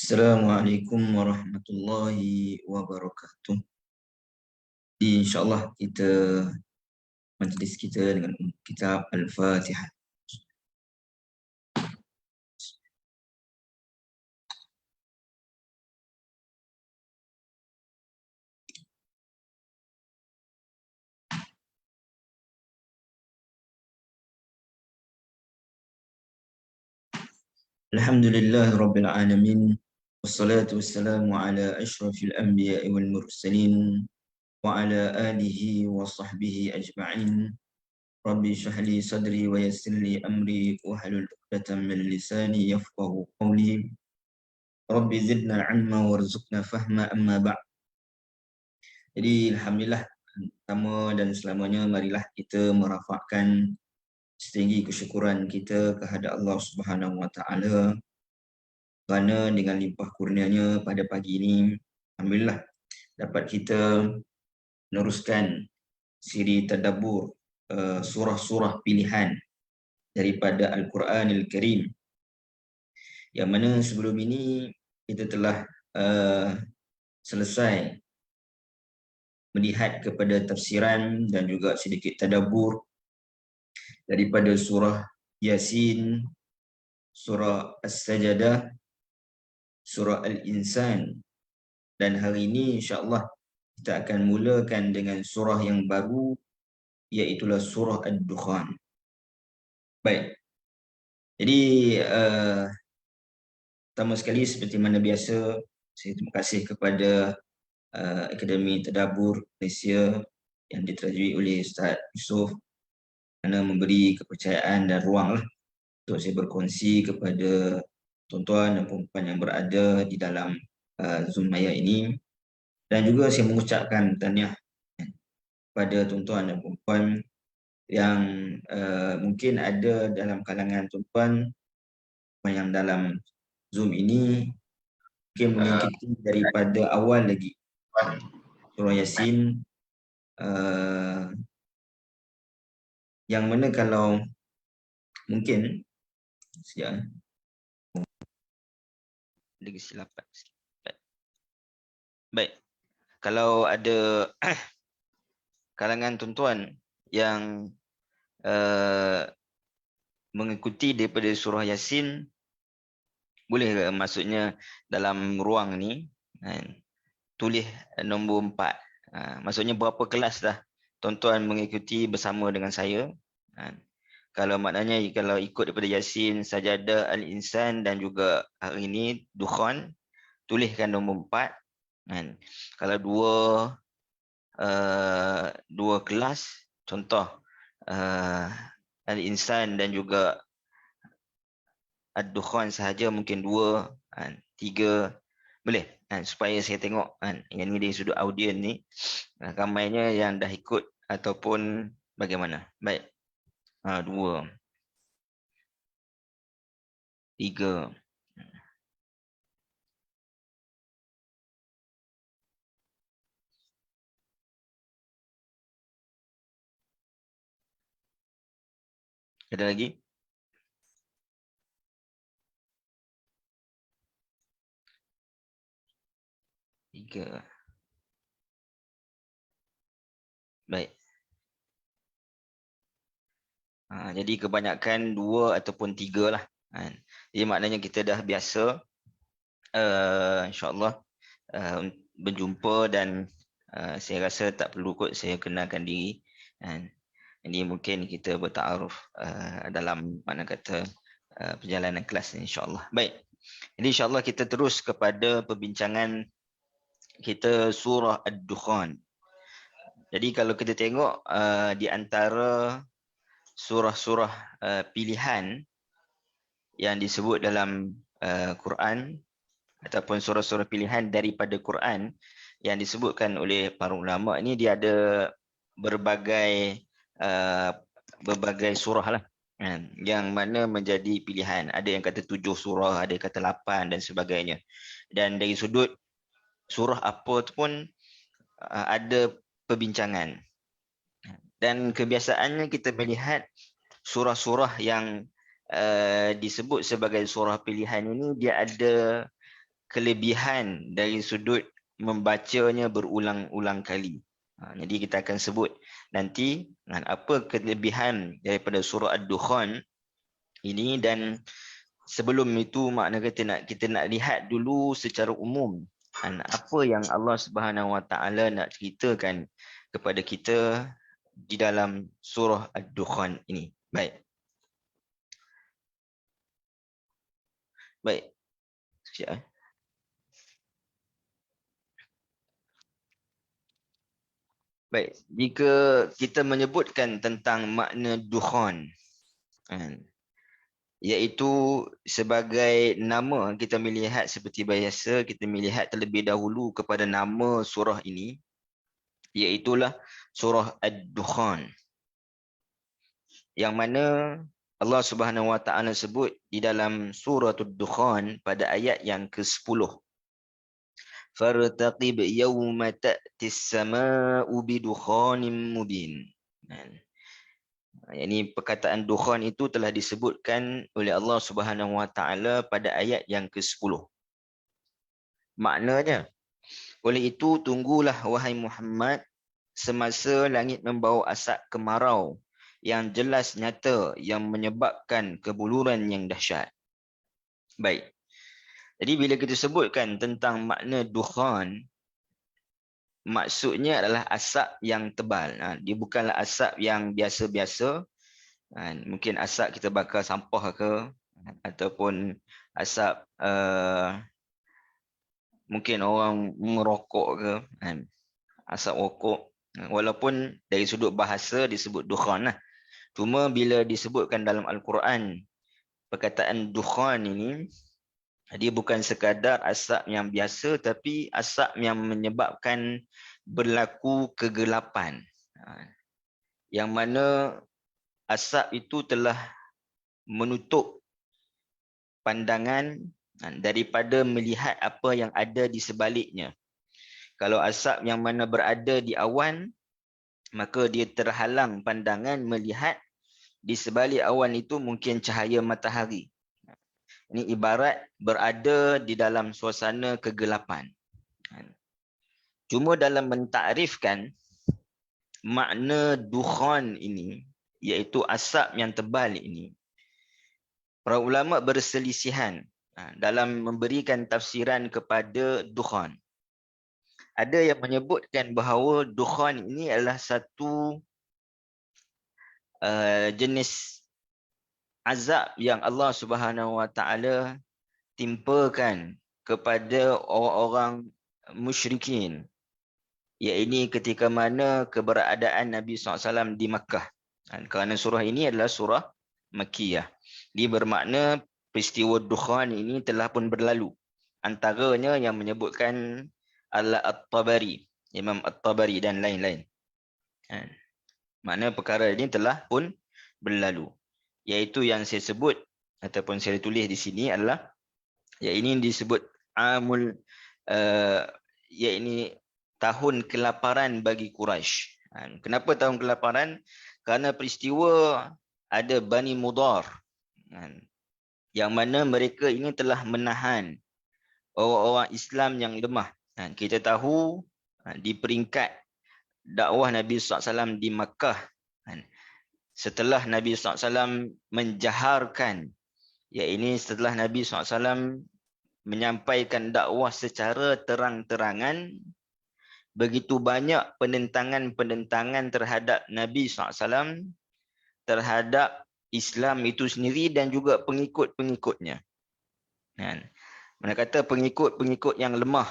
Assalamualaikum warahmatullahi wabarakatuh. InsyaAllah kita majlis kita dengan kitab Al-Fatihah. Alhamdulillah Rabbil Alamin. Wassalatu wassalamu ala ashrafil anbiya wal mursalin wa ala alihi wa sahbihi ajma'in. Rabbi shrah li sadri wa yassir li amri wa hlul 'uqdatam min lisani yafqahu qawli. Rabbi zidna 'ilma warzuqna fahma, amma ba'd. Jadi alhamdulillah, pertama dan selamanya marilah kita merafakkan setinggi kesyukuran kita kehadap Allah Subhanahu Wa Taala kerana dengan limpah kurnianya pada pagi ini alhamdulillah dapat kita meneruskan siri tadabbur surah-surah pilihan daripada Al-Quranil Karim, yang mana sebelum ini kita telah selesai melihat kepada tafsiran dan juga sedikit tadabbur daripada surah Yasin, surah As-Sajadah, surah Al-Insan, dan hari ini insya-Allah kita akan mulakan dengan surah yang baru, iaitulah surah Ad-Dukhan. Baik. Jadi pertama sekali seperti mana biasa, saya terima kasih kepada Akademi Tadabbur Malaysia yang diterajui oleh Ustaz Yusof kerana memberi kepercayaan dan ruang untuk saya berkongsi kepada tuan-tuan dan puan-puan yang berada di dalam Zoom Maya ini, dan juga saya mengucapkan tahniah kepada tuan-tuan dan puan-puan yang mungkin ada dalam kalangan tuan-tuan yang dalam Zoom ini mungkin mengikuti daripada awal lagi surah Yasin, yang mana kalau mungkin sekejap lagi silapan. Baik, kalau ada kalangan tuan-tuan yang mengikuti daripada surah Yasin, boleh ke maksudnya dalam ruang ni tulis nombor 4. Maksudnya berapa kelas dah tuan-tuan mengikuti bersama dengan saya. Kalau maknanya kalau ikut daripada Yasin, Sajadah, Al-Insan dan juga hari ini Dukhan, tuliskan nombor 4. Kalau dua kelas, contoh Al-Insan dan juga Ad-Dukhan sahaja mungkin 2, 3 boleh, supaya saya tengok yang ni dari sudut audien ni ramainya yang dah ikut ataupun bagaimana. Baik, 2, 3. Ada lagi? Tiga. Baik. Jadi kebanyakan 2 ataupun 3 lah. Jadi maknanya kita dah biasa insya-Allah berjumpa, dan saya rasa tak perlu kot saya kenalkan diri. Jadi mungkin kita bertaaruf dalam mana kata perjalanan kelas ni, insya-Allah. Baik. Jadi insya-Allah kita terus kepada perbincangan kita surah Ad-Dukhan. Jadi kalau kita tengok di antara surah-surah pilihan yang disebut dalam Quran ataupun surah-surah pilihan daripada Quran yang disebutkan oleh para ulama ni, dia ada berbagai surah lah yang mana menjadi pilihan. Ada yang kata 7 surah, ada yang kata 8 dan sebagainya. Dan dari sudut surah apa tu pun ada perbincangan. Dan kebiasaannya kita melihat surah-surah yang disebut sebagai surah pilihan ini, dia ada kelebihan dari sudut membacanya berulang-ulang kali. Jadi kita akan sebut nanti apa kelebihan daripada surah Ad-Dukhan ini, dan sebelum itu makna kita nak lihat dulu secara umum apa yang Allah Subhanahu Wa Taala nak ceritakan kepada kita di dalam surah Ad-Dukhan ini. Baik. Sekejap. Baik, jika kita menyebutkan tentang makna dukhan, iaitu sebagai nama, kita melihat seperti biasa, kita melihat terlebih dahulu kepada nama surah ini, iaitulah surah Ad-Dukhan, yang mana Allah Subhanahu Wa Taala sebut di dalam surah Ad-Dukhan pada ayat yang ke-10. Fartaqib yawma ta'tis sama'u bidukhanin mubin. Ini perkataan dukhan itu telah disebutkan oleh Allah Subhanahu Wa Taala pada ayat yang ke-10. Maknanya, oleh itu tunggulah wahai Muhammad semasa langit membawa asap kemarau yang jelas nyata yang menyebabkan kebuluran yang dahsyat. Baik. Jadi bila kita sebutkan tentang makna dukhan, maksudnya adalah asap yang tebal. Dia bukanlah asap yang biasa-biasa. Mungkin asap kita bakar sampah ke, ataupun asap mungkin orang merokok ke, asap rokok. Walaupun dari sudut bahasa disebut dukhan lah. Cuma bila disebutkan dalam Al-Quran, perkataan dukhan ini, dia bukan sekadar asap yang biasa, tapi asap yang menyebabkan berlaku kegelapan. Yang mana asap itu telah menutup pandangan daripada melihat apa yang ada di sebaliknya. Kalau asap yang mana berada di awan, maka dia terhalang pandangan melihat di sebalik awan itu mungkin cahaya matahari. Ini ibarat berada di dalam suasana kegelapan. Cuma dalam mentakrifkan makna dukhan ini, iaitu asap yang tebal ini, para ulama berselisihan dalam memberikan tafsiran kepada dukhan. Ada yang menyebutkan bahawa dukhan ini adalah satu jenis azab yang Allah Subhanahu Wa Taala timpakan kepada orang-orang musyrikin. Iaitu ketika mana keberadaan Nabi SAW di Makkah. Kerana surah ini adalah surah Makkiyah. Dia bermakna peristiwa dukhan ini telah pun berlalu. Antaranya yang menyebutkan Al-Tabari, Imam At-Tabari dan lain-lain. Makna perkara ini telah pun berlalu. Iaitu yang saya sebut ataupun saya tulis di sini adalah, ini disebut amul, iaitu tahun kelaparan bagi Quraisy. Kenapa tahun kelaparan? Kerana peristiwa ada Bani Mudar, yang mana mereka ini telah menahan orang-orang Islam yang lemah. Kita tahu di peringkat dakwah Nabi SAW di Makkah, setelah Nabi SAW menjaharkan, iaitu setelah Nabi SAW menyampaikan dakwah secara terang-terangan, begitu banyak penentangan-penentangan terhadap Nabi SAW, terhadap Islam itu sendiri dan juga pengikut-pengikutnya. Mana kata pengikut-pengikut yang lemah,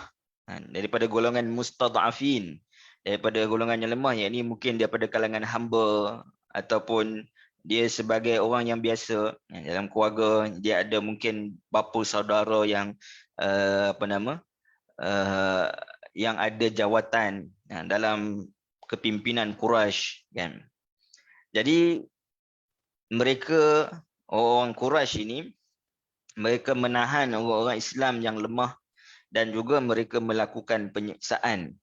daripada golongan mustad'afin, daripada golongan yang lemah, iaitu mungkin daripada kalangan hamba, ataupun dia sebagai orang yang biasa dalam keluarga, dia ada mungkin bapa saudara yang yang ada jawatan dalam kepimpinan Quraisy, kan. Jadi mereka, orang Quraisy ini, mereka menahan orang-orang Islam yang lemah dan juga mereka melakukan penyiksaan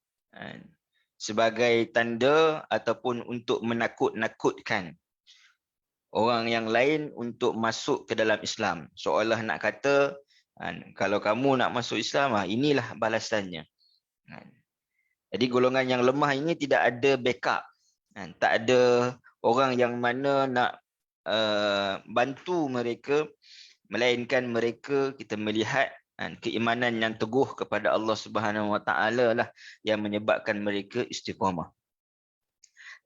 sebagai tanda ataupun untuk menakut-nakutkan orang yang lain untuk masuk ke dalam Islam. Seolah nak kata Kalau kamu nak masuk Islam, inilah balasannya. Jadi golongan yang lemah ini tidak ada backup. Tak ada orang yang mana nak bantu mereka, melainkan mereka kita melihat keimanan yang teguh kepada Allah Subhanahu Wa Taala lah yang menyebabkan mereka istiqamah.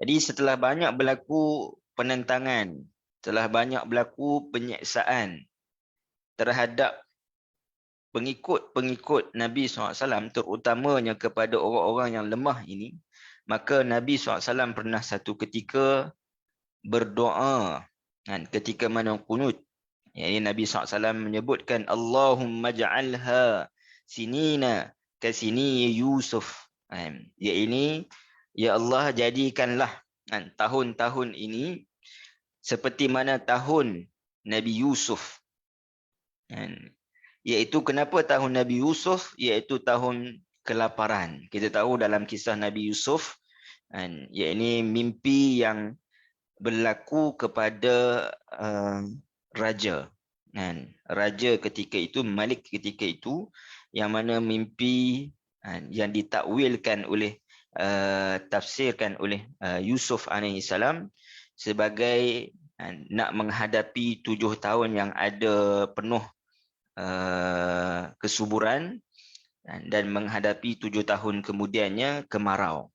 Jadi setelah banyak berlaku penentangan, setelah banyak berlaku penyiksaan terhadap pengikut-pengikut Nabi SAW, terutamanya kepada orang-orang yang lemah ini, maka Nabi SAW pernah satu ketika berdoa ketika mana qunut. Ini Nabi SAW menyebutkan Allahumma ja'alha sinina kasini Yusuf. Ini, ya Allah, jadikanlah tahun-tahun ini seperti mana tahun Nabi Yusuf. Iaitu kenapa tahun Nabi Yusuf? Iaitu tahun kelaparan. Kita tahu dalam kisah Nabi Yusuf, ini mimpi yang berlaku kepada raja. Raja ketika itu, Malik ketika itu, yang mana mimpi yang ditakwilkan oleh tafsirkan oleh Yusuf alaihissalam sebagai nak menghadapi 7 tahun yang ada penuh kesuburan dan menghadapi 7 tahun kemudiannya kemarau.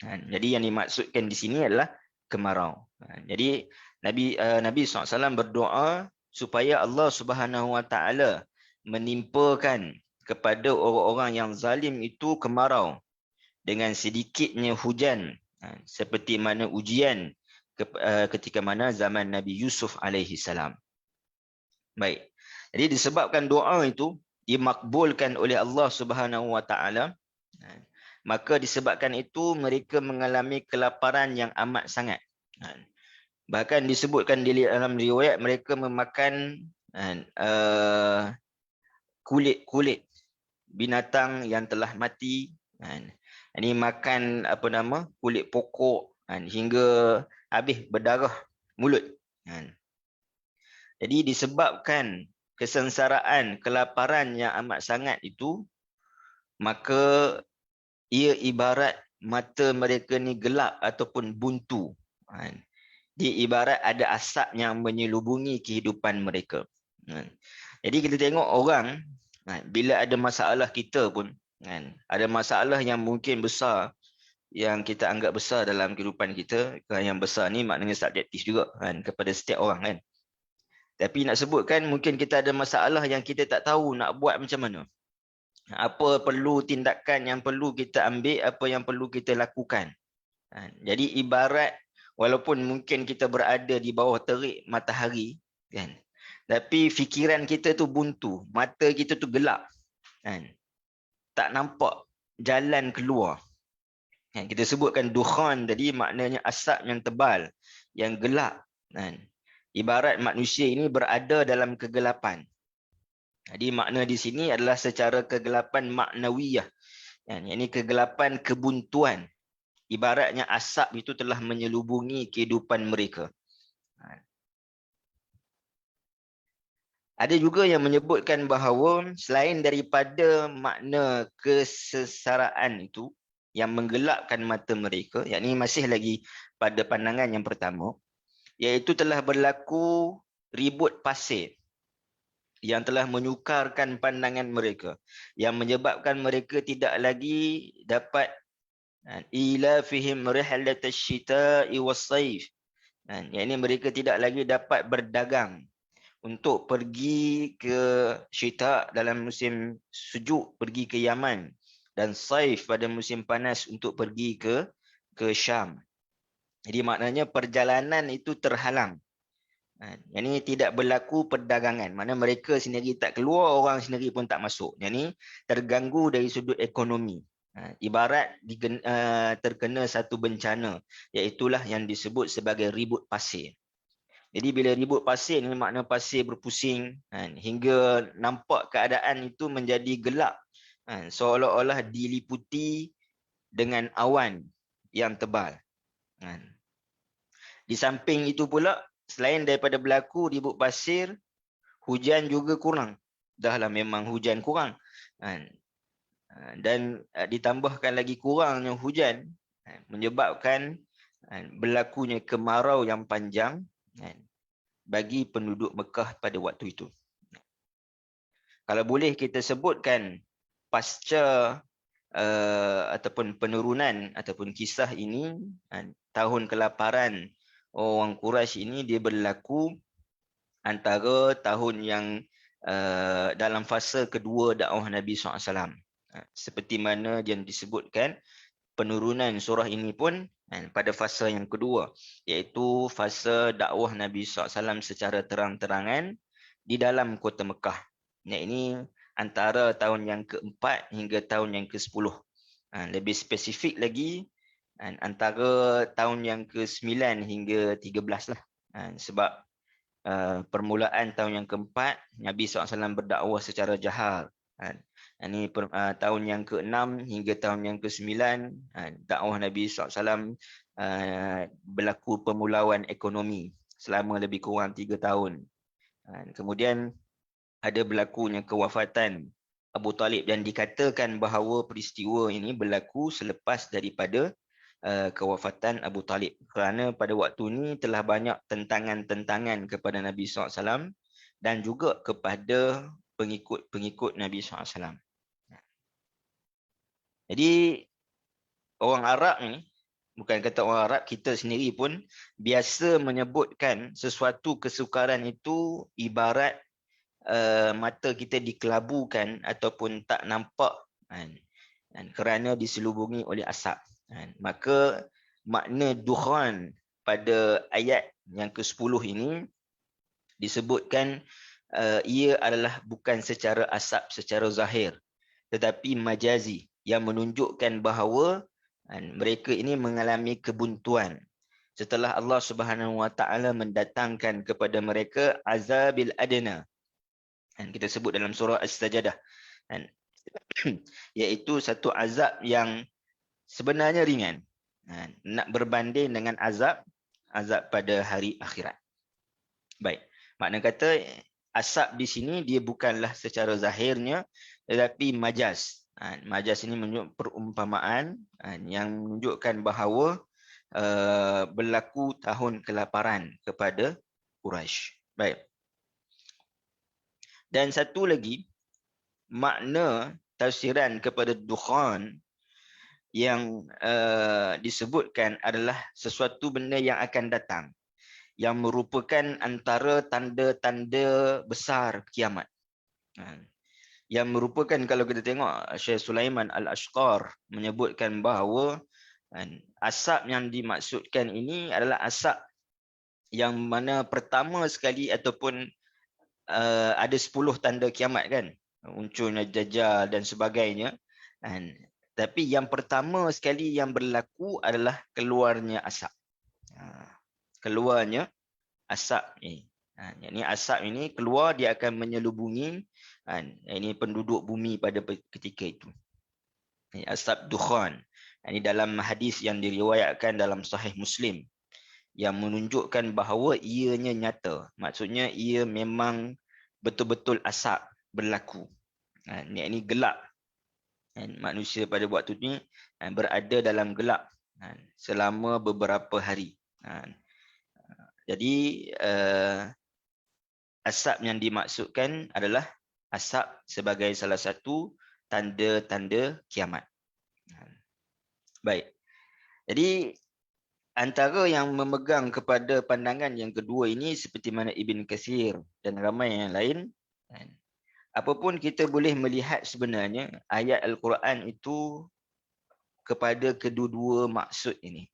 Jadi yang dimaksudkan di sini adalah kemarau. Jadi Nabi SAW berdoa supaya Allah Subhanahu Wa Taala menimpakan kepada orang-orang yang zalim itu kemarau dengan sedikitnya hujan, seperti mana ujian ketika mana zaman Nabi Yusuf alaihi salam. Baik. Jadi disebabkan doa itu dimakbulkan oleh Allah Subhanahu Wa Taala, maka disebabkan itu mereka mengalami kelaparan yang amat sangat. Bahkan disebutkan di dalam riwayat mereka memakan kulit-kulit binatang yang telah mati. Ini makan kulit pokok hingga habis berdarah mulut. Jadi disebabkan kesengsaraan, kelaparan yang amat sangat itu, maka ia ibarat mata mereka ni gelap ataupun buntu. Dia ibarat ada asap yang menyelubungi kehidupan mereka. Jadi kita tengok orang, bila ada masalah kita pun, ada masalah yang mungkin besar, yang kita anggap besar dalam kehidupan kita, yang besar ni maknanya subjektif juga kepada setiap orang . Tapi nak sebutkan, mungkin kita ada masalah yang kita tak tahu nak buat macam mana. Apa perlu tindakan yang perlu kita ambil, apa yang perlu kita lakukan. Jadi ibarat, walaupun mungkin kita berada di bawah terik matahari, tapi fikiran kita tu buntu, mata kita tu gelap, tak nampak jalan keluar. Kita sebutkan dukhan tadi, maknanya asap yang tebal, yang gelap. Ibarat manusia ini berada dalam kegelapan. Jadi makna di sini adalah secara kegelapan maknawiyah. Ini kegelapan kebuntuan. Ibaratnya asap itu telah menyelubungi kehidupan mereka. Ada juga yang menyebutkan bahawa selain daripada makna kesesaraan itu yang menggelapkan mata mereka, yakni masih lagi pada pandangan yang pertama, iaitu telah berlaku ribut pasir yang telah menyukarkan pandangan mereka, yang menyebabkan mereka tidak lagi dapat ila fihim rihlatash syita'i was-saif. Yakni mereka tidak lagi dapat berdagang untuk pergi ke syita dalam musim sejuk, pergi ke Yaman, dan saif pada musim panas untuk pergi ke Syam. Jadi maknanya perjalanan itu terhalang. Yang ini tidak berlaku perdagangan. Mana mereka sendiri tak keluar, orang sendiri pun tak masuk. Yang ini terganggu dari sudut ekonomi. Ibarat terkena satu bencana, iaitulah yang disebut sebagai ribut pasir. Jadi bila ribut pasir ni makna pasir berpusing, hingga nampak keadaan itu menjadi gelap, seolah-olah diliputi dengan awan yang tebal. Di samping itu pula, selain daripada berlaku ribut pasir, hujan juga kurang. dahlah memang hujan kurang. Dan ditambahkan lagi kurangnya hujan menyebabkan berlakunya kemarau yang panjang bagi penduduk Mekah pada waktu itu. Kalau boleh kita sebutkan pasca ataupun penurunan ataupun kisah ini, tahun kelaparan orang Quraisy ini dia berlaku antara tahun yang dalam fasa kedua dakwah Nabi SAW. Seperti mana yang disebutkan, penurunan surah ini pun pada fasa yang kedua, iaitu fasa dakwah Nabi SAW secara terang-terangan di dalam kota Mekah. Ini antara tahun yang keempat hingga tahun yang ke-10. Lebih spesifik lagi, antara tahun yang ke-9 hingga 13 lah. Sebab permulaan tahun yang keempat, Nabi SAW berdakwah secara jahar. Ini tahun yang ke-6 hingga tahun yang ke-9, dakwah Nabi SAW berlaku pemulauan ekonomi selama lebih kurang 3 tahun. Kemudian ada berlakunya kewafatan Abu Talib, dan dikatakan bahawa peristiwa ini berlaku selepas daripada kewafatan Abu Talib, kerana pada waktu ini telah banyak tentangan-tentangan kepada Nabi SAW dan juga kepada pengikut-pengikut Nabi SAW. Jadi orang Arab ni, bukan kata orang Arab, kita sendiri pun biasa menyebutkan sesuatu kesukaran itu ibarat mata kita dikelabukan ataupun tak nampak kerana diselubungi oleh asap. Maka makna dukhan pada ayat yang ke-10 ini disebutkan ia adalah bukan secara asap secara zahir, tetapi majazi, yang menunjukkan bahawa mereka ini mengalami kebuntuan setelah Allah Subhanahu Wa Taala mendatangkan kepada mereka azabil adna. Kita sebut dalam surah As-Sajdah, iaitu satu azab yang sebenarnya ringan, nak berbanding dengan azab pada hari akhirat. Baik, makna kata asap di sini dia bukanlah secara zahirnya, tetapi majaz. Majaz ini menunjuk perumpamaan yang menunjukkan bahawa berlaku tahun kelaparan kepada Quraisy. Baik. Dan satu lagi makna tafsiran kepada dukhan yang disebutkan adalah sesuatu benda yang akan datang, yang merupakan antara tanda-tanda besar kiamat. Yang merupakan, kalau kita tengok, Syekh Sulaiman Al-Ashqar menyebutkan bahawa asap yang dimaksudkan ini adalah asap yang mana pertama sekali ataupun ada 10 tanda kiamat kan, munculnya Dajjal dan sebagainya. Tapi yang pertama sekali yang berlaku adalah keluarnya asap. Keluarnya asap ni. Yang ni asap ini keluar, dia akan menyelubungi ini penduduk bumi pada ketika itu. Asap dukhan. Ini dalam hadis yang diriwayatkan dalam Sahih Muslim, yang menunjukkan bahawa ianya nyata. Maksudnya ia memang betul-betul asap berlaku. Ini gelap. Manusia pada waktu ini berada dalam gelap selama beberapa hari. Jadi asap yang dimaksudkan adalah asap sebagai salah satu tanda-tanda kiamat. Baik. Jadi antara yang memegang kepada pandangan yang kedua ini, seperti mana Ibn Katsir dan ramai yang lain, apapun kita boleh melihat sebenarnya ayat Al-Quran itu kepada kedua-dua maksud ini.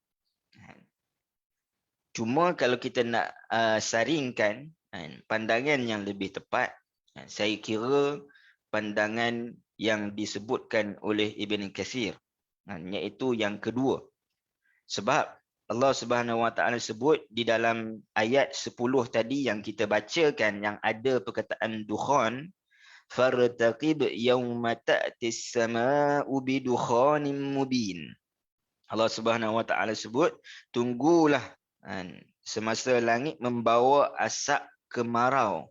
Cuma kalau kita nak saringkan pandangan yang lebih tepat, saya kira pandangan yang disebutkan oleh Ibn Katsir, iaitu yang kedua. Sebab Allah Subhanahu Wa Taala sebut di dalam ayat 10 tadi yang kita bacakan, yang ada perkataan dukhan, fartaqib yauma ta'tis samaa'u bidukhanin mubin. Allah Subhanahu Wa Taala sebut, tunggulah semasa langit membawa asap kemarau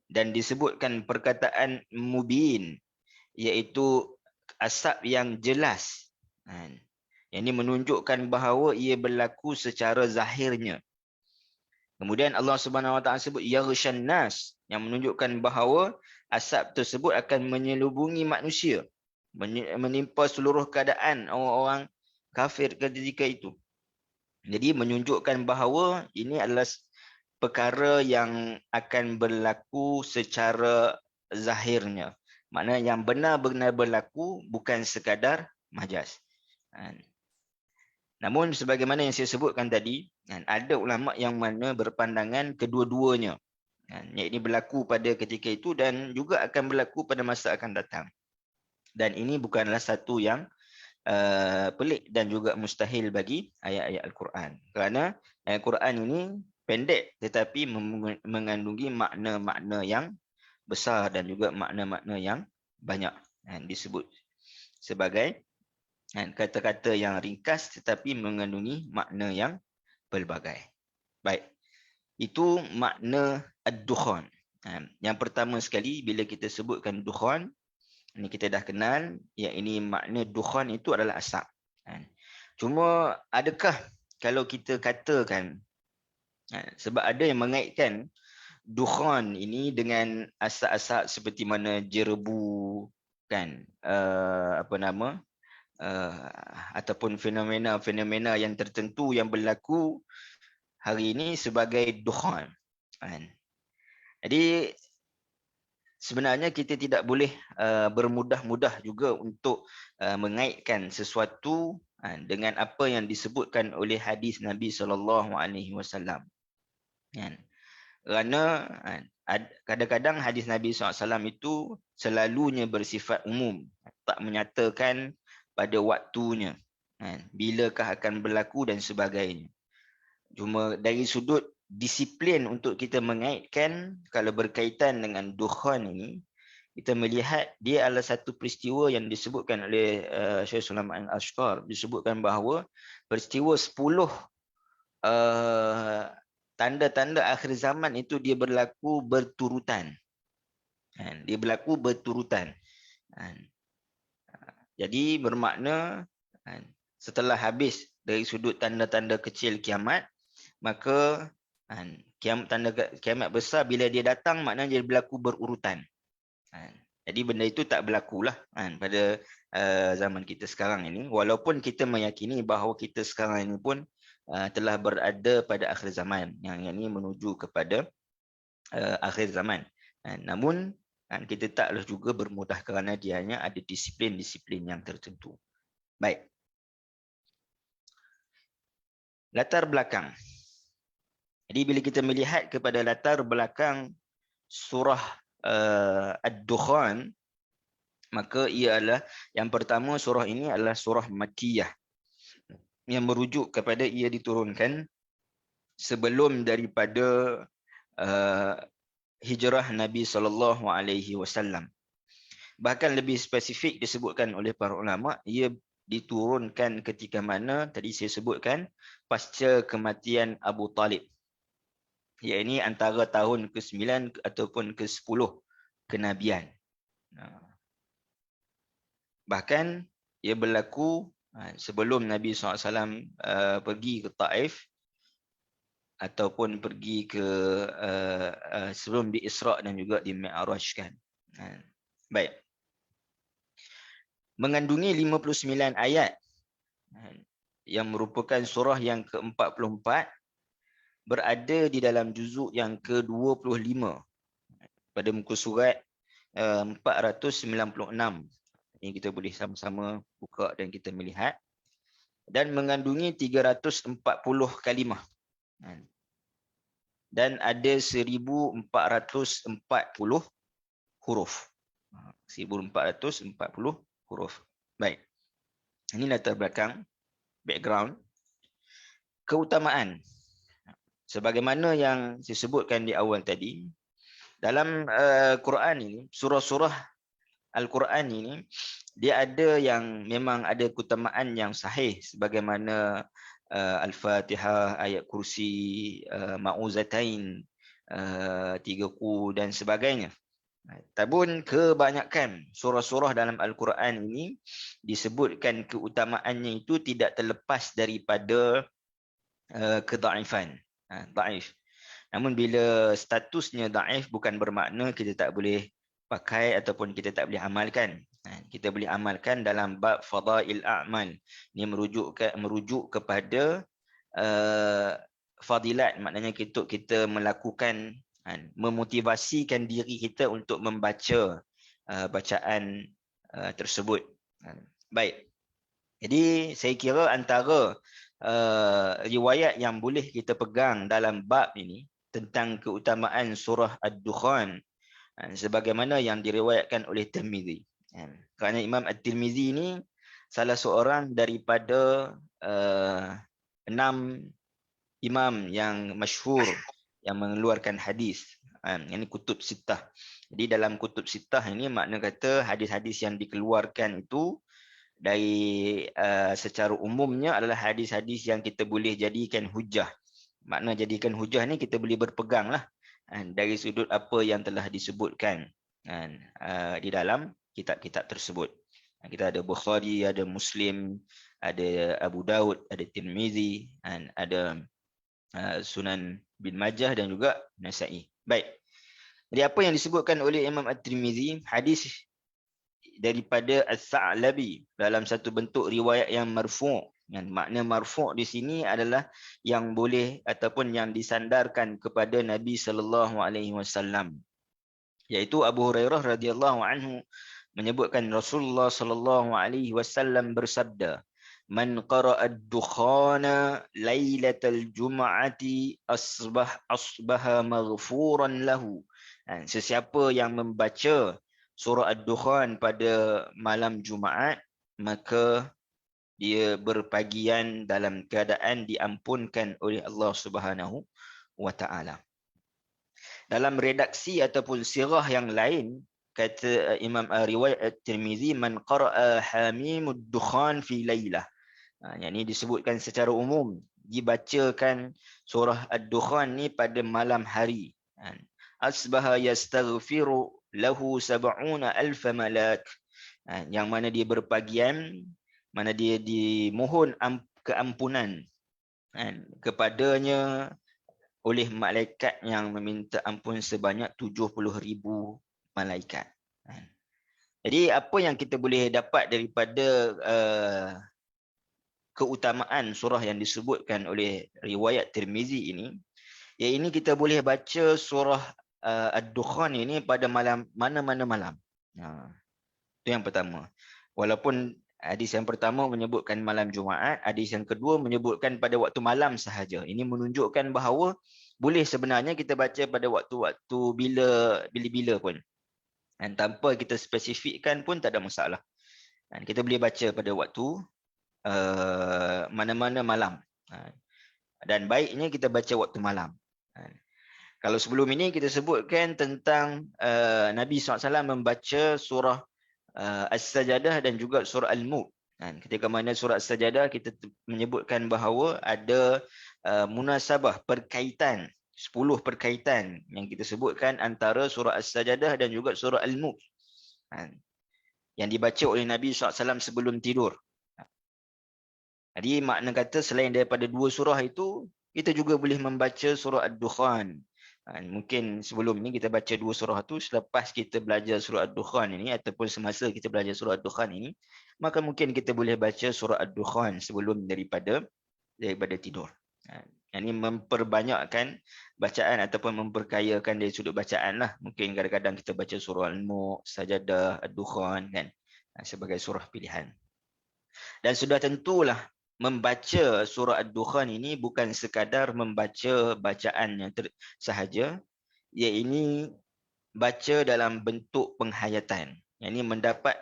dan disebutkan perkataan mubin, iaitu asap yang jelas. Yang ini menunjukkan bahawa ia berlaku secara zahirnya. Kemudian Allah Subhanahu Wa Taala sebut yaghshan nas, yang menunjukkan bahawa asap tersebut akan menyelubungi manusia, menimpa seluruh keadaan orang-orang kafir ketika itu. Jadi menunjukkan bahawa ini adalah perkara yang akan berlaku secara zahirnya. Maknanya yang benar-benar berlaku, bukan sekadar majaz. Namun sebagaimana yang saya sebutkan tadi, ada ulama yang mana berpandangan kedua-duanya. Yang ini berlaku pada ketika itu dan juga akan berlaku pada masa akan datang. Dan ini bukanlah satu yang pelik dan juga mustahil bagi ayat-ayat Al-Quran. Kerana ayat Al-Quran ini pendek tetapi mengandungi makna-makna yang besar dan juga makna-makna yang banyak. Disebut sebagai kata-kata yang ringkas tetapi mengandungi makna yang pelbagai. Baik. Itu makna ad-dukhan. Yang pertama sekali bila kita sebutkan dukhan, ini kita dah kenal, yang ini makna dukhan itu adalah asap. Cuma adakah kalau kita katakan, sebab ada yang mengaitkan dukhan ini dengan asap-asap seperti mana jerebu, kan, ataupun fenomena-fenomena yang tertentu yang berlaku hari ini sebagai dukhan. Jadi sebenarnya kita tidak boleh bermudah-mudah juga untuk mengaitkan sesuatu dengan apa yang disebutkan oleh hadis Nabi SAW. Kerana kadang-kadang hadis Nabi SAW itu selalunya bersifat umum, tak menyatakan pada waktunya, bilakah akan berlaku dan sebagainya. Cuma dari sudut disiplin untuk kita mengaitkan, kalau berkaitan dengan dukhan ini, kita melihat dia adalah satu peristiwa yang disebutkan oleh Syekh Sulaiman Al-Ashqar, disebutkan bahawa peristiwa 10 tanda-tanda akhir zaman itu dia berlaku berturutan. Dia berlaku berturutan. Jadi bermakna setelah habis dari sudut tanda-tanda kecil kiamat, maka tanda kiamat besar bila dia datang maknanya dia berlaku berurutan. Jadi benda itu tak berlakulah pada zaman kita sekarang ini, walaupun kita meyakini bahawa kita sekarang ini pun telah berada pada akhir zaman, yang ini menuju kepada akhir zaman. Namun kita taklah juga bermudah kerana dia hanya ada disiplin-disiplin yang tertentu. Baik. Latar belakang. Jadi bila kita melihat kepada latar belakang surah Ad-Dukhan, maka ia adalah yang pertama, surah ini adalah surah Makkiyah yang merujuk kepada ia diturunkan sebelum daripada hijrah Nabi SAW. Bahkan lebih spesifik disebutkan oleh para ulama, ia diturunkan ketika mana tadi saya sebutkan pasca kematian Abu Talib. Iaitu antara tahun ke-9 ataupun ke-10 kenabian. Bahkan ia berlaku sebelum Nabi SAW pergi ke Taif, ataupun pergi ke sebelum di Isra' dan juga di Mi'rajkan. Baik. Mengandungi 59 ayat yang merupakan surah yang ke-44, berada di dalam juzuk yang ke-25 pada muka surat 496. Ini kita boleh sama-sama buka dan kita melihat. Dan mengandungi 340 kalimah. Dan ada 1440 huruf. 1440 huruf. Baik. Ini latar belakang, background. Keutamaan. Sebagaimana yang saya sebutkan di awal tadi, dalam Quran ini, surah-surah Al-Quran ini, dia ada yang memang ada keutamaan yang sahih, sebagaimana Al-Fatihah, ayat kursi, Ma'uzatain, 3 ku dan sebagainya. Tabun kebanyakan surah-surah dalam Al-Quran ini disebutkan keutamaannya itu tidak terlepas daripada kedaifan. Daif. Namun bila statusnya daif bukan bermakna kita tak boleh pakai ataupun kita tak boleh amalkan. Kita boleh amalkan dalam bab fadail a'mal. Ini merujuk kepada fadilat, maknanya kita melakukan, memotivasikan diri kita untuk membaca bacaan tersebut. Baik. Jadi saya kira antara riwayat yang boleh kita pegang dalam bab ini tentang keutamaan surah Ad-Dukhan sebagaimana yang diriwayatkan oleh Tirmizi. Kerana Imam At-Tirmizi ini salah seorang daripada 6 imam yang masyhur yang mengeluarkan hadis. Ini kutub sittah. Jadi dalam kutub sittah ini makna kata hadis-hadis yang dikeluarkan itu dari secara umumnya adalah hadis-hadis yang kita boleh jadikan hujah. Makna jadikan hujah ni kita boleh berpegang lah dari sudut apa yang telah disebutkan di dalam kitab-kitab tersebut. Kita ada Bukhari, ada Muslim, ada Abu Daud, ada Tirmizi, ada Sunan bin Majah dan juga Nasa'i. Baik. Jadi apa yang disebutkan oleh Imam At-Tirmizi, hadis daripada As-Sa'labi dalam satu bentuk riwayat yang marfu'. Yang makna marfu' di sini adalah yang boleh ataupun yang disandarkan kepada Nabi sallallahu alaihi wasallam. Iaitu Abu Hurairah radhiyallahu anhu menyebutkan Rasulullah sallallahu alaihi wasallam bersabda, "Man qara'a ad-dukhana lailatal jum'ati asbaha maghfuran lahu." Sesiapa yang membaca surah Ad-Dukhan pada malam Jumaat, maka dia berpagian dalam keadaan diampunkan oleh Allah Subhanahu wa taala. Dalam redaksi ataupun sirah yang lain, kata Imam riwayat At-Tirmizi, man qara'a hamimud dukhan fi lailah. Yang ini disebutkan secara umum, dibacakan surah Ad-Dukhan ni pada malam hari. Asbaha yastaghfiru lahu 70,000 malak. Yang mana dia berpagian, mana dia dimohon keampunan kepadanya oleh malaikat yang meminta ampun sebanyak 70,000 malaikat. Jadi apa yang kita boleh dapat daripada keutamaan surah yang disebutkan oleh riwayat Tirmizi ini, ya ini kita boleh baca surah Ad-Dukhan ini pada malam mana-mana malam. Itu yang pertama. Walaupun hadis yang pertama menyebutkan malam Jumaat, hadis yang kedua menyebutkan pada waktu malam sahaja. Ini menunjukkan bahawa boleh sebenarnya kita baca pada waktu-waktu bila-bila pun. Dan tanpa kita spesifikkan pun tak ada masalah. Dan kita boleh baca pada waktu mana-mana malam. Dan baiknya kita baca waktu malam. Kalau sebelum ini kita sebutkan tentang Nabi SAW membaca surah As-Sajadah dan juga surah Al-Mulk. Ketika mana surah As-Sajadah kita menyebutkan bahawa ada munasabah, perkaitan, 10 perkaitan yang kita sebutkan antara surah As-Sajadah dan juga surah Al-Mulk yang dibaca oleh Nabi SAW sebelum tidur. Jadi makna kata selain daripada 2 surah itu, kita juga boleh membaca surah Ad-Dukhan. Mungkin sebelum ni kita baca 2 surah tu, selepas kita belajar surah Ad-Dukhan ini ataupun semasa kita belajar surah Ad-Dukhan ini, maka mungkin kita boleh baca surah Ad-Dukhan sebelum daripada tidur. Ini memperbanyakkan bacaan ataupun memperkayakan dari sudut bacaan lah. Mungkin kadang-kadang kita baca surah Al-Mulk, Sajadah, Ad-Dukhan kan, sebagai surah pilihan. Dan sudah tentulah membaca surah Ad-Dukhan ini bukan sekadar membaca bacaan yang sahaja, ia ini baca dalam bentuk penghayatan. Yang ini mendapat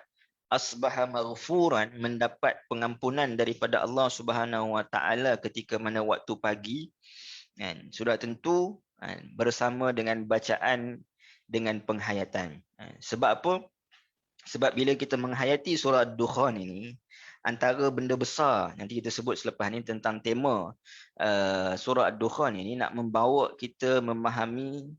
asbaha maghfuran, mendapat pengampunan daripada Allah Subhanahu wa taala ketika mana waktu pagi. Sudah tentu bersama dengan bacaan dengan penghayatan. Sebab apa? Sebab bila kita menghayati surah Ad-Dukhan ini, antara benda besar nanti kita sebut selepas ni tentang tema surah Ad-Dukhan ini nak membawa kita memahami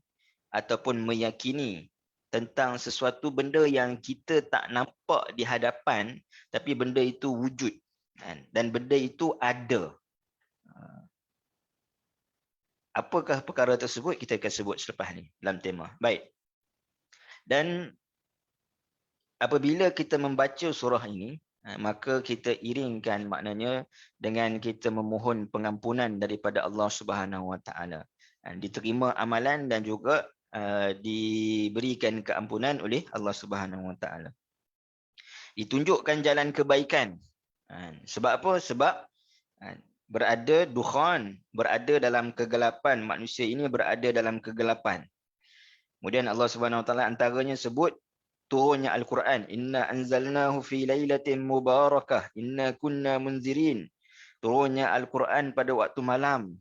ataupun meyakini tentang sesuatu benda yang kita tak nampak di hadapan tapi benda itu wujud kan? Dan benda itu ada. Apakah perkara tersebut kita akan sebut selepas ni dalam tema. Baik. Dan apabila kita membaca surah ini, maka kita iringkan maknanya dengan kita memohon pengampunan daripada Allah Subhanahu Wa Taala. Diterima amalan dan juga diberikan keampunan oleh Allah Subhanahu Wa Taala. Ditunjukkan jalan kebaikan. Sebab apa? Sebab berada dukhan, berada dalam kegelapan. Manusia ini berada dalam kegelapan. Kemudian Allah Subhanahu Wa Taala antaranya sebut turunnya Al-Quran. Inna anzalnahu fi lailatin mubarakah. Inna kunna munzirin. Turunnya Al-Quran pada waktu malam.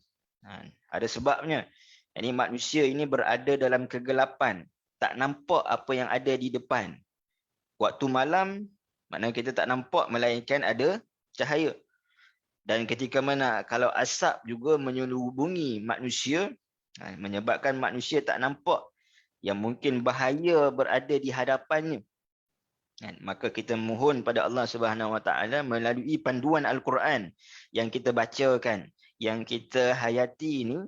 Ada sebabnya. Jadi manusia ini berada dalam kegelapan. Tak nampak apa yang ada di depan. Waktu malam, maknanya kita tak nampak melainkan ada cahaya. Dan ketika mana kalau asap juga menyelubungi manusia, menyebabkan manusia tak nampak yang mungkin bahaya berada di hadapannya. Maka kita mohon pada Allah Subhanahu Wa Taala melalui panduan Al-Quran yang kita bacakan, yang kita hayati ini,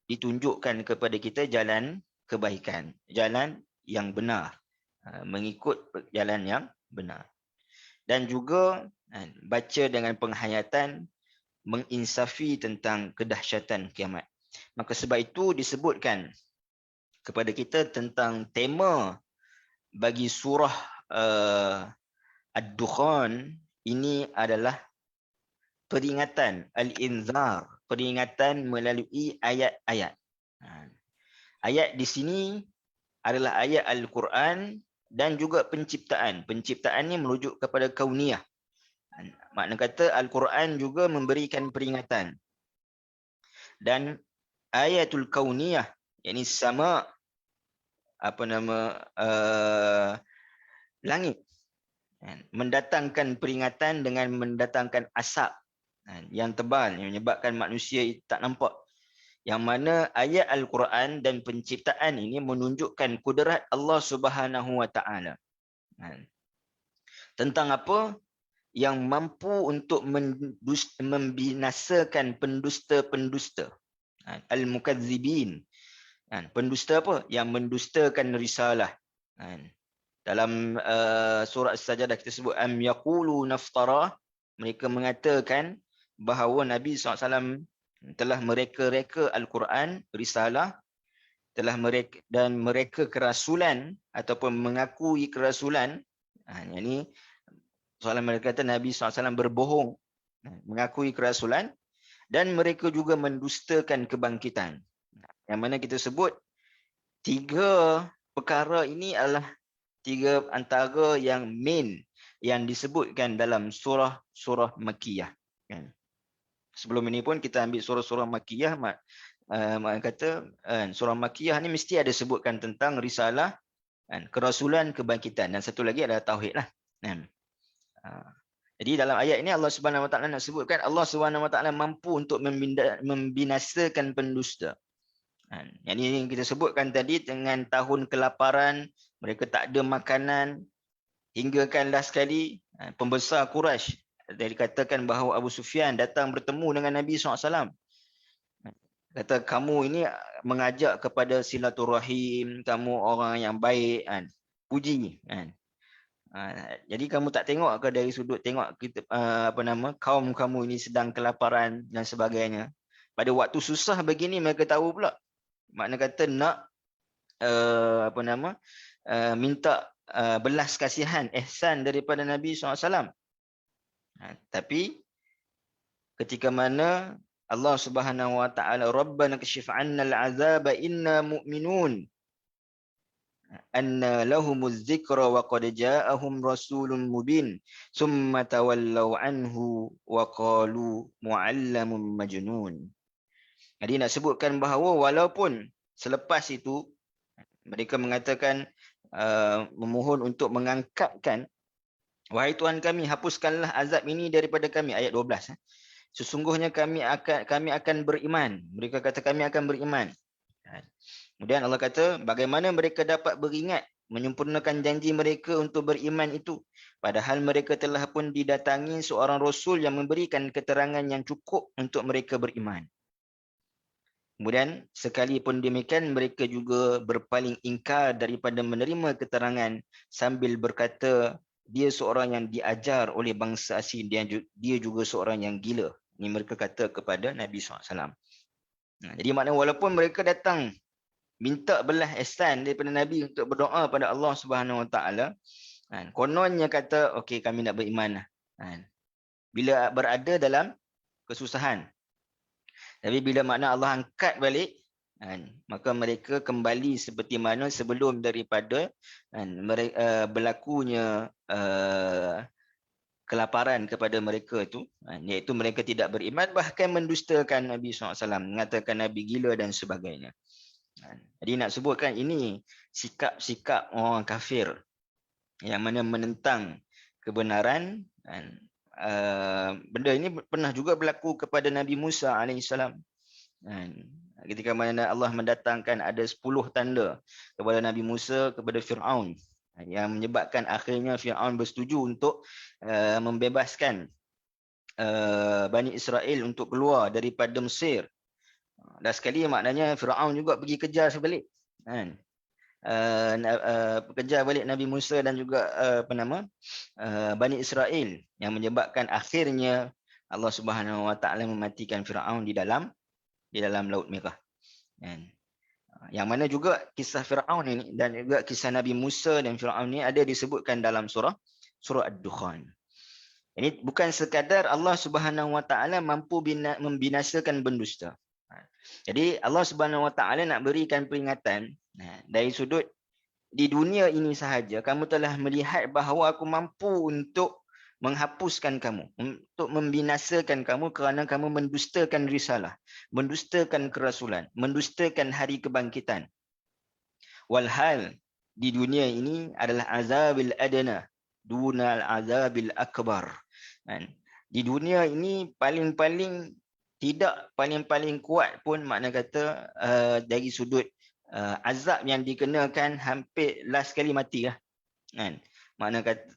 ditunjukkan kepada kita jalan kebaikan, jalan yang benar, mengikut jalan yang benar. Dan juga baca dengan penghayatan, menginsafi tentang kedahsyatan kiamat. Maka sebab itu disebutkan kepada kita tentang tema bagi surah Ad-Dukhan ini adalah peringatan, al-inzar, peringatan melalui ayat-ayat. Ayat di sini adalah ayat Al-Quran dan juga penciptaan. Penciptaan ini merujuk kepada kauniyah. Makna kata Al-Quran juga memberikan peringatan. Dan ayatul kauniyah, yakni sama langit, mendatangkan peringatan dengan mendatangkan asap yang tebal yang menyebabkan manusia tak nampak. Yang mana ayat Al-Quran dan penciptaan ini menunjukkan kudrat Allah Subhanahu Wa Taala. Tentang apa? Yang mampu untuk membinasakan pendusta-pendusta. Al-Mukadzibin. Pendusta apa? Yang mendustakan risalah. Dalam surah As-Sajdah kita sebut am yaqulu naftara, mereka mengatakan bahawa Nabi SAW telah mereka-reka Al-Quran, risalah, telah mereka kerasulan ataupun mengakui kerasulan. Yang ini soalan mereka kata Nabi SAW berbohong, mengakui kerasulan, dan mereka juga mendustakan kebangkitan. Yang mana kita sebut tiga perkara ini adalah tiga antara yang main yang disebutkan dalam surah Makkiyah. Sebelum ini pun kita ambil surah-surah Makkiyah, kata surah Makkiyah ni mesti ada sebutkan tentang risalah, kerasulan, kebangkitan, dan satu lagi adalah tauhid lah. Jadi dalam ayat ini Allah Subhanahu Wa Taala nak sebutkan Allah Subhanahu Wa Taala mampu untuk membinasakan pendusta. Yang ini kita sebutkan tadi dengan tahun kelaparan, mereka tak ada makanan, hingga kan last sekali pembesar Quraisy, dikatakan bahawa Abu Sufyan datang bertemu dengan Nabi SAW. Kata kamu ini mengajak kepada silaturahim, kamu orang yang baik, puji. Jadi kamu tak tengok ke dari sudut tengok kita kaum kamu ini sedang kelaparan dan sebagainya. Pada waktu susah begini mereka tahu pula. Makna kata nak minta belas kasihan, ihsan daripada Nabi SAW. Tapi ketika mana Allah Subhanahu Wa Taala Rabbana kashif 'anna al-'azaba inna mu'minun anna lahumuz zikra wa qad ja'ahum rasulun mubin summa tawallaw anhu wa qalu mu'allamun majnun. Jadi nak sebutkan bahawa walaupun selepas itu mereka mengatakan memohon untuk mengangkatkan Wahai Tuhan kami, hapuskanlah azab ini daripada kami. Ayat 12. Sesungguhnya kami akan beriman. Mereka kata kami akan beriman. Kemudian Allah kata, bagaimana mereka dapat beringat menyempurnakan janji mereka untuk beriman itu, padahal mereka telah pun didatangi seorang Rasul yang memberikan keterangan yang cukup untuk mereka beriman. Kemudian, sekalipun demikian, mereka juga berpaling ingkar daripada menerima keterangan sambil berkata, dia seorang yang diajar oleh bangsa asing, dia juga seorang yang gila. Ini mereka kata kepada Nabi SAW. Jadi maknanya walaupun mereka datang minta belah ihsan daripada Nabi untuk berdoa pada Allah Subhanahu Wa Taala, kononnya kata, okey kami nak beriman lah. Bila berada dalam kesusahan. Tapi bila makna Allah angkat balik, maka mereka kembali seperti mana sebelum daripada berlakunya kelaparan kepada mereka itu, iaitu mereka tidak beriman, bahkan mendustakan Nabi SAW, mengatakan Nabi gila dan sebagainya. Jadi nak sebutkan ini sikap-sikap orang kafir yang mana menentang kebenaran. Benda ini pernah juga berlaku kepada Nabi Musa AS. Ketika mana Allah mendatangkan ada 10 tanda kepada Nabi Musa, kepada Fir'aun, yang menyebabkan akhirnya Fir'aun bersetuju untuk membebaskan Bani Israel untuk keluar daripada Mesir. Dan sekali maknanya Fir'aun juga pergi kejar sebalik. Kejar balik Nabi Musa dan juga Bani Israel, yang menyebabkan akhirnya Allah Subhanahu Wa Taala mematikan Firaun di dalam Laut Merah. Yang mana juga kisah Firaun ini dan juga kisah Nabi Musa dan Firaun ini ada disebutkan dalam surah Ad-Dukhan. Ini bukan sekadar Allah Subhanahu Wa Taala mampu membinasakan pendusta. Jadi Allah Subhanahu Wa Taala nak berikan peringatan dari sudut di dunia ini sahaja, kamu telah melihat bahawa aku mampu untuk menghapuskan kamu, untuk membinasakan kamu kerana kamu mendustakan risalah, mendustakan kerasulan, mendustakan hari kebangkitan. Walhal di dunia ini adalah azabil adna dunal azabil akbar. Di dunia ini paling-paling tidak paling-paling kuat pun, makna kata dari sudut azab yang dikenakan hampir last kali mati lah. Makna kata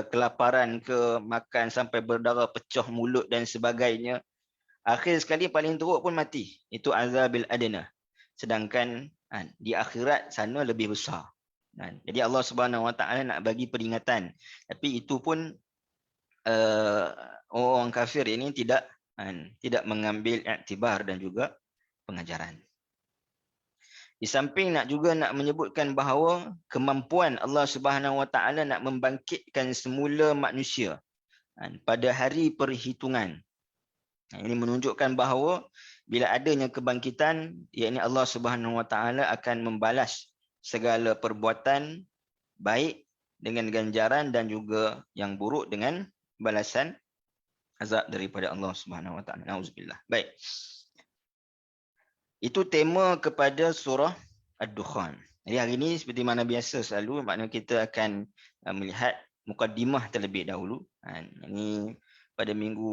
kelaparan ke, makan sampai berdarah, pecah mulut dan sebagainya. Akhir sekali paling teruk pun mati. Itu azabil adna. Sedangkan di akhirat sana lebih besar. Jadi Allah Subhanahu Wa Taala nak bagi peringatan. Tapi itu pun orang kafir ini tidak mengambil iktibar dan juga pengajaran. Di samping nak menyebutkan bahawa kemampuan Allah Subhanahu Wa Taala nak membangkitkan semula manusia pada hari perhitungan. Ini menunjukkan bahawa bila adanya kebangkitan, yakni Allah Subhanahu Wa Taala akan membalas segala perbuatan baik dengan ganjaran dan juga yang buruk dengan balasan azab daripada Allah Subhanahu Wa Taala. Nauzubillah. Baik. Itu tema kepada surah Ad-Dukhan. Jadi hari ini seperti mana biasa selalu, maknanya kita akan melihat mukaddimah terlebih dahulu. Ini pada minggu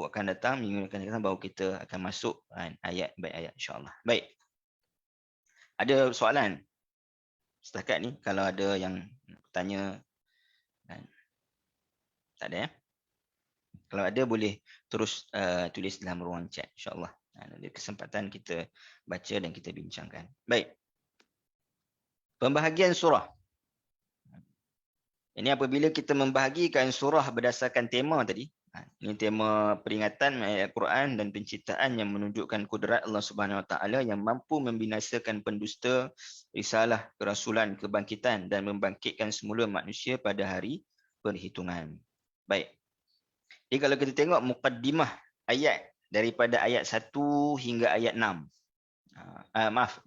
akan datang, baru kita akan masuk ayat baik ayat, insya-Allah. Baik. Ada soalan? Setakat ni kalau ada yang tanya, tak ada ya? Kalau ada boleh terus tulis dalam ruang chat, insya-Allah. Ada kesempatan kita baca dan kita bincangkan. Baik. Pembahagian surah. Ini apabila kita membahagikan surah berdasarkan tema tadi. Ini tema peringatan ayat Al-Quran dan penciptaan yang menunjukkan kudrat Allah Subhanahu Wa Taala yang mampu membinasakan pendusta risalah, kerasulan, kebangkitan dan membangkitkan semula manusia pada hari perhitungan. Baik. Jadi kalau kita tengok mukaddimah ayat daripada ayat 1 hingga ayat 6. 16.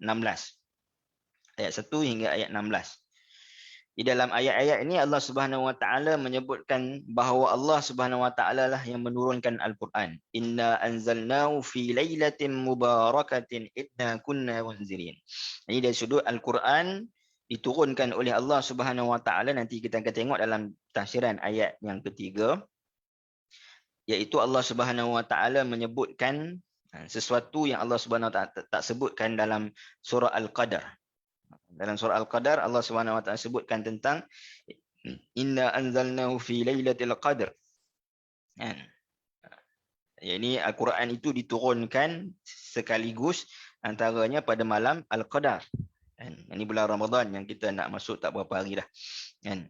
Ayat 1 hingga ayat 16. Di dalam ayat-ayat ini Allah Subhanahu Wa Taala menyebutkan bahawa Allah Subhanahu Wa Taala lah yang menurunkan Al-Quran. Inna anzalnahu fi lailatin mubarakatin inna kunna munzirin. Ini dari sudut Al-Quran diturunkan oleh Allah Subhanahu Wa Taala. Nanti kita akan tengok dalam tafsiran ayat yang ketiga, iaitu Allah Subhanahu Wa Taala menyebutkan sesuatu yang Allah Subhanahu Wa Taala tak sebutkan dalam surah Al-Qadar. Dalam surah Al-Qadar Allah Subhanahu Wa Taala sebutkan tentang inna anzalnahu fi lailatul qadr. Kan? Ini Al-Quran itu diturunkan sekaligus antaranya pada malam Al-Qadar. Kan? Ini bulan Ramadan yang kita nak masuk tak berapa hari dah. Kan?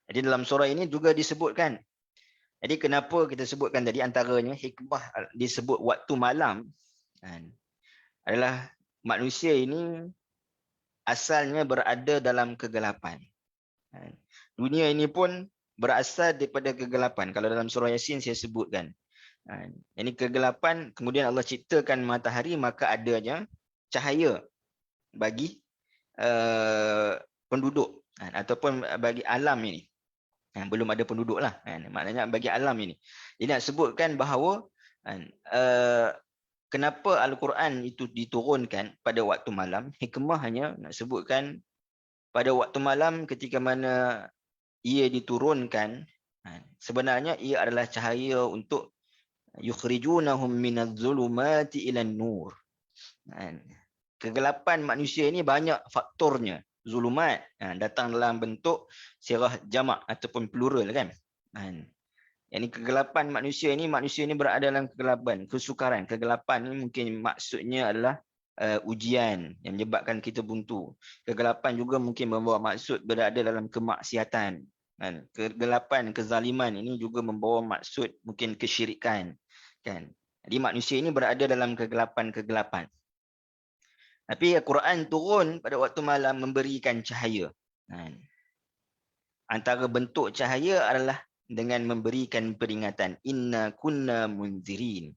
Jadi dalam surah ini juga disebutkan. Jadi kenapa kita sebutkan tadi antaranya hikmah disebut waktu malam kan, adalah manusia ini asalnya berada dalam kegelapan. Kan? Dunia ini pun berasal daripada kegelapan. Kalau dalam surah Yasin saya sebutkan. Ini kegelapan, kemudian Allah ciptakan matahari, maka adanya cahaya bagi penduduk ataupun bagi alam ini. Belum ada penduduk lah. Maknanya bagi alam ini. Jadi nak sebutkan bahawa kenapa Al-Quran itu diturunkan pada waktu malam, hikmahnya nak sebutkan pada waktu malam ketika mana ia diturunkan, sebenarnya ia adalah cahaya untuk yukhrijunahum minadh-dhulumati ilan nur. Kegelapan manusia ini banyak faktornya. Zulumat datang dalam bentuk sirah jamak ataupun plural kan. Yang kegelapan manusia ini berada dalam kegelapan, kesukaran. Kegelapan ini mungkin maksudnya adalah ujian yang menyebabkan kita buntu. Kegelapan juga mungkin membawa maksud berada dalam kemaksiatan. Kegelapan, kezaliman ini juga membawa maksud mungkin kesyirikan. Kan? Jadi manusia ini berada dalam kegelapan-kegelapan. Tapi Al-Quran turun pada waktu malam memberikan cahaya. Antara bentuk cahaya adalah dengan memberikan peringatan. Inna kunna munzirin.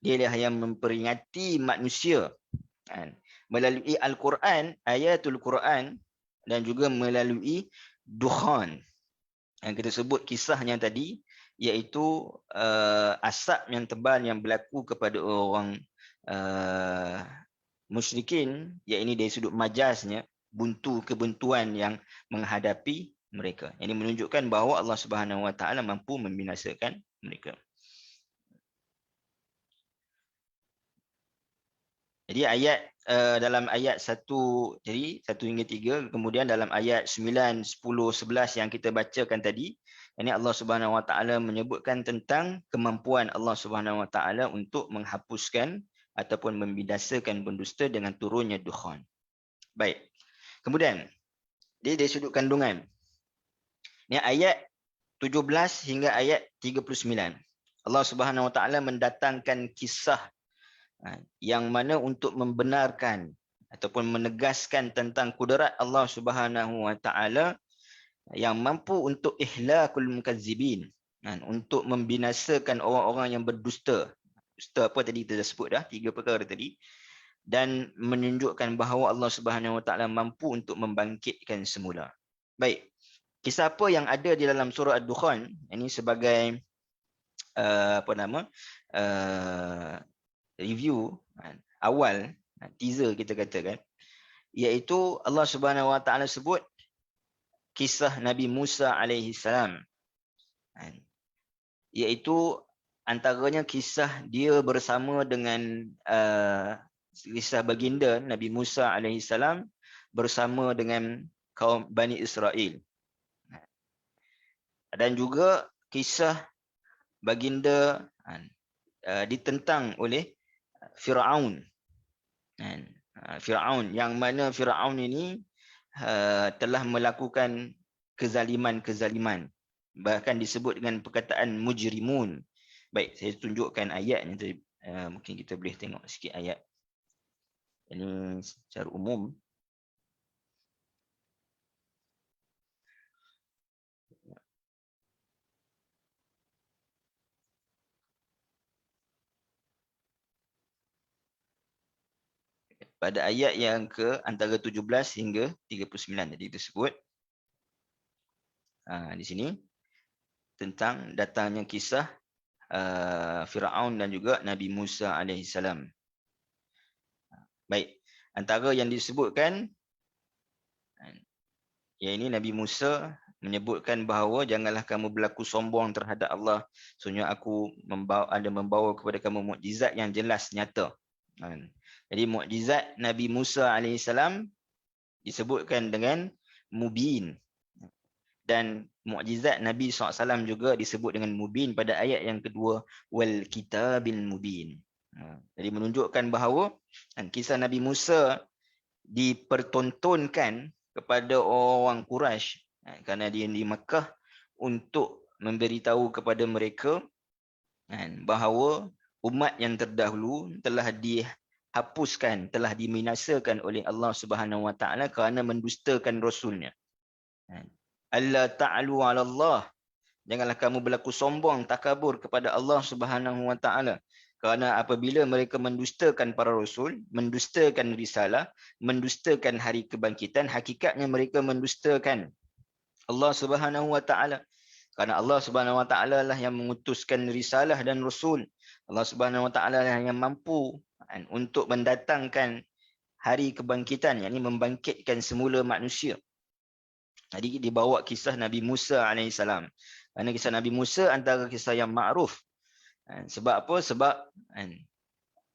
Dialah yang memperingati manusia. Melalui Al-Quran, ayatul Quran dan juga melalui dukhan. Yang kita sebut kisahnya tadi, iaitu asap yang tebal yang berlaku kepada orang musyrikin, iaitu dari sudut majaznya, kebuntuan yang menghadapi mereka. Ini menunjukkan bahawa Allah Subhanahu Wa Taala mampu membinasakan mereka. Jadi ayat dalam ayat 1 jadi 1 hingga 3, kemudian dalam ayat 9, 10, 11 yang kita bacakan tadi, ini Allah Subhanahu Wa Taala menyebutkan tentang kemampuan Allah Subhanahu Wa Taala untuk menghapuskan ataupun membinasakan pendusta dengan turunnya dukhan. Baik. Kemudian dia dari sudut kandungan. Ini ayat 17 hingga ayat 39. Allah Subhanahu Wa Taala mendatangkan kisah yang mana untuk membenarkan ataupun menegaskan tentang kudrat Allah Subhanahu Wa Taala yang mampu untuk ihlakul mukazzibin, untuk membinasakan orang-orang yang berdusta. Dusta apa tadi kita dah sebut dah, 3 perkara tadi, dan menunjukkan bahawa Allah Subhanahu Wa Taala mampu untuk membangkitkan semula. Baik. Kisah apa yang ada di dalam surah Ad-Dukhan ini sebagai review awal, teaser kita katakan, iaitu Allah Subhanahu Wa Taala sebut kisah Nabi Musa alaihi salam, iaitu antaranya kisah dia bersama dengan kisah baginda Nabi Musa alaihi salam bersama dengan kaum Bani Israel, dan juga kisah baginda ditentang oleh Firaun. Firaun yang mana Firaun ini telah melakukan kezaliman-kezaliman, bahkan disebut dengan perkataan mujrimun. Baik, saya tunjukkan ayatnya tadi. Mungkin kita boleh tengok sikit ayat ini secara umum. Pada ayat yang ke antara 17 hingga 39 tadi tersebut, di sini tentang datangnya kisah Firaun dan juga Nabi Musa alaihissalam. Baik, antara yang disebutkan Yang ini Nabi Musa menyebutkan bahawa janganlah kamu berlaku sombong terhadap Allah. Sesungguhnya aku membawa kepada kamu mukjizat yang jelas, nyata. Jadi mukjizat Nabi Musa alaihissalam disebutkan dengan mubin. Dan mukjizat Nabi SAW juga disebut dengan mubin pada ayat yang kedua, wal kitabil mubin. Jadi menunjukkan bahawa kisah Nabi Musa dipertontonkan kepada orang Quraisy kerana dia di Mekah untuk memberitahu kepada mereka bahawa umat yang terdahulu telah dihapuskan, telah diminasakan oleh Allah Subhanahu Wa Taala kerana mendustakan rasulnya. Allah ta'alu 'ala Allah. Janganlah kamu berlaku sombong, takabur kepada Allah Subhanahu Wa Taala. Kerana apabila mereka mendustakan para rasul, mendustakan risalah, mendustakan hari kebangkitan, hakikatnya mereka mendustakan Allah Subhanahu Wa Taala. Kerana Allah Subhanahu Wa Taala lah yang mengutuskan risalah dan rasul. Allah Subhanahu Wa Taala lah yang mampu untuk mendatangkan hari kebangkitan, yakni membangkitkan semula manusia. Jadi dibawa kisah Nabi Musa alaihissalam. Kerana kisah Nabi Musa antara kisah yang ma'ruf. Sebab apa? Sebab